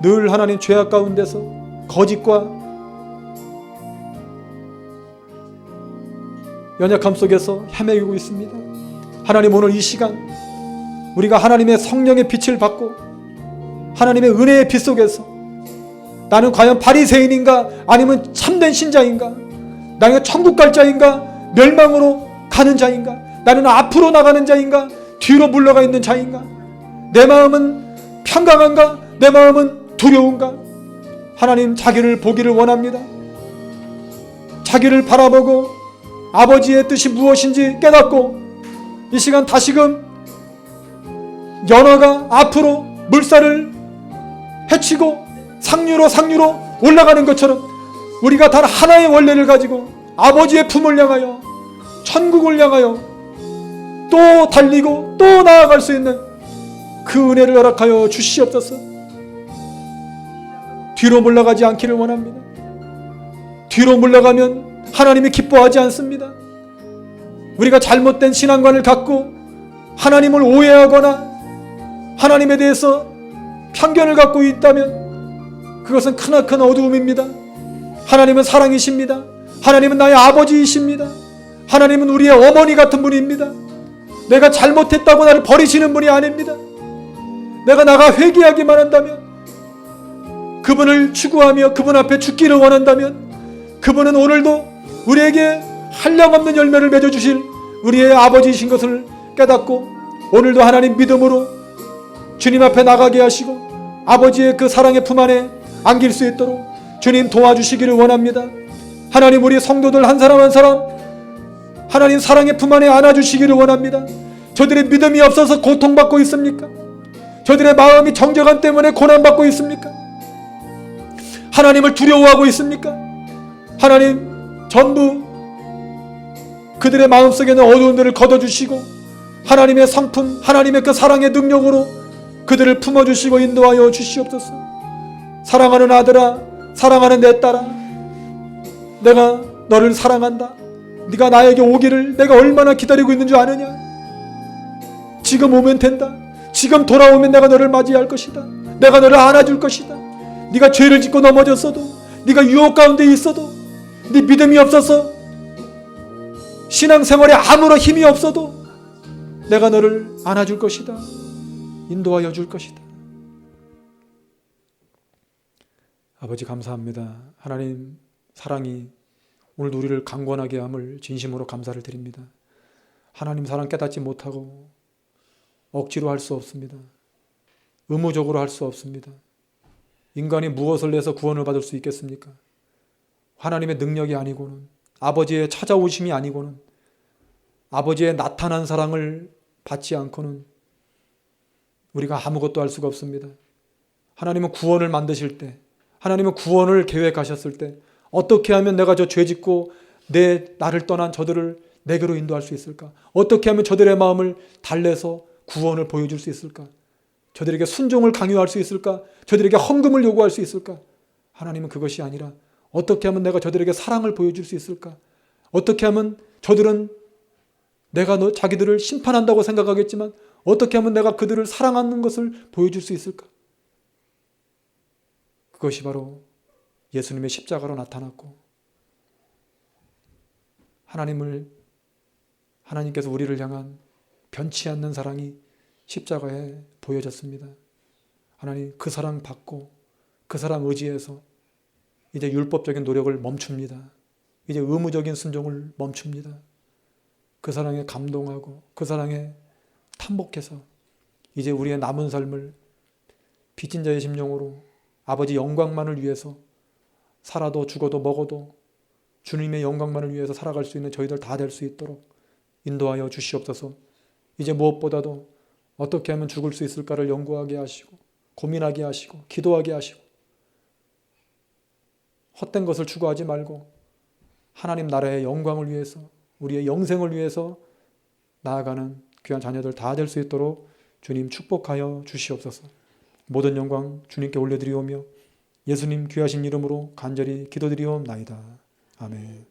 늘 하나님 죄악 가운데서 거짓과 연약함 속에서 헤매고 있습니다. 하나님, 오늘 이 시간 우리가 하나님의 성령의 빛을 받고 하나님의 은혜의 빛 속에서 나는 과연 바리새인인가 아니면 참된 신자인가, 나는 천국 갈 자인가 멸망으로 가는 자인가? 나는 앞으로 나가는 자인가? 뒤로 물러가 있는 자인가? 내 마음은 평강한가? 내 마음은 두려운가? 하나님 자기를 보기를 원합니다. 자기를 바라보고 아버지의 뜻이 무엇인지 깨닫고 이 시간 다시금 연어가 앞으로 물살을 헤치고 상류로 올라가는 것처럼 우리가 단 하나의 원래를 가지고 아버지의 품을 향하여 천국을 향하여 또 달리고 또 나아갈 수 있는 그 은혜를 허락하여 주시옵소서. 뒤로 물러가지 않기를 원합니다. 뒤로 물러가면 하나님이 기뻐하지 않습니다. 우리가 잘못된 신앙관을 갖고 하나님을 오해하거나 하나님에 대해서 편견을 갖고 있다면 그것은 크나큰 어두움입니다. 하나님은 사랑이십니다. 하나님은 나의 아버지이십니다. 하나님은 우리의 어머니 같은 분입니다. 내가 잘못했다고 나를 버리시는 분이 아닙니다. 내가 나가 회개하기만 한다면, 그분을 추구하며 그분 앞에 죽기를 원한다면, 그분은 오늘도 우리에게 한량없는 열매를 맺어주실 우리의 아버지이신 것을 깨닫고 오늘도 하나님 믿음으로 주님 앞에 나가게 하시고 아버지의 그 사랑의 품 안에 안길 수 있도록 주님 도와주시기를 원합니다. 하나님, 우리 성도들 한 사람 한 사람 하나님 사랑의 품 안에 안아주시기를 원합니다. 저들의 믿음이 없어서 고통받고 있습니까? 저들의 마음이 정죄감 때문에 고난받고 있습니까? 하나님을 두려워하고 있습니까? 하나님, 전부 그들의 마음속에는 어두움들을 걷어주시고 하나님의 성품, 하나님의 그 사랑의 능력으로 그들을 품어주시고 인도하여 주시옵소서. 사랑하는 아들아, 사랑하는 내 딸아, 내가 너를 사랑한다. 네가 나에게 오기를 내가 얼마나 기다리고 있는 줄 아느냐? 지금 오면 된다. 지금 돌아오면 내가 너를 맞이할 것이다. 내가 너를 안아줄 것이다. 네가 죄를 짓고 넘어졌어도, 네가 유혹 가운데 있어도, 네 믿음이 없어서 신앙생활에 아무런 힘이 없어도 내가 너를 안아줄 것이다. 인도하여 줄 것이다. 아버지, 감사합니다. 하나님 사랑이 오늘도 우리를 강권하게 함을 진심으로 감사를 드립니다. 하나님 사랑 깨닫지 못하고 억지로 할 수 없습니다. 의무적으로 할 수 없습니다. 인간이 무엇을 내서 구원을 받을 수 있겠습니까? 하나님의 능력이 아니고는, 아버지의 찾아오심이 아니고는, 아버지의 나타난 사랑을 받지 않고는 우리가 아무것도 할 수가 없습니다. 하나님은 구원을 만드실 때, 하나님은 구원을 계획하셨을 때 어떻게 하면 내가 저 죄짓고 나를 떠난 저들을 내게로 인도할 수 있을까? 어떻게 하면 저들의 마음을 달래서 구원을 보여줄 수 있을까? 저들에게 순종을 강요할 수 있을까? 저들에게 헌금을 요구할 수 있을까? 하나님은 그것이 아니라 어떻게 하면 내가 저들에게 사랑을 보여줄 수 있을까? 어떻게 하면 저들은 내가 자기들을 심판한다고 생각하겠지만 어떻게 하면 내가 그들을 사랑하는 것을 보여줄 수 있을까? 그것이 바로 예수님의 십자가로 나타났고, 하나님께서 우리를 향한 변치 않는 사랑이 십자가에 보여졌습니다. 하나님, 그 사랑 받고 그 사랑 의지해서 이제 율법적인 노력을 멈춥니다. 이제 의무적인 순종을 멈춥니다. 그 사랑에 감동하고 그 사랑에 탐복해서 이제 우리의 남은 삶을 빚진 자의 심령으로 아버지 영광만을 위해서 살아도 죽어도 먹어도 주님의 영광만을 위해서 살아갈 수 있는 저희들 다 될 수 있도록 인도하여 주시옵소서. 이제 무엇보다도 어떻게 하면 죽을 수 있을까를 연구하게 하시고 고민하게 하시고 기도하게 하시고 헛된 것을 추구하지 말고 하나님 나라의 영광을 위해서, 우리의 영생을 위해서 나아가는 귀한 자녀들 다 될 수 있도록 주님 축복하여 주시옵소서. 모든 영광 주님께 올려드리오며 예수님 귀하신 이름으로 간절히 기도드리옵나이다. 아멘.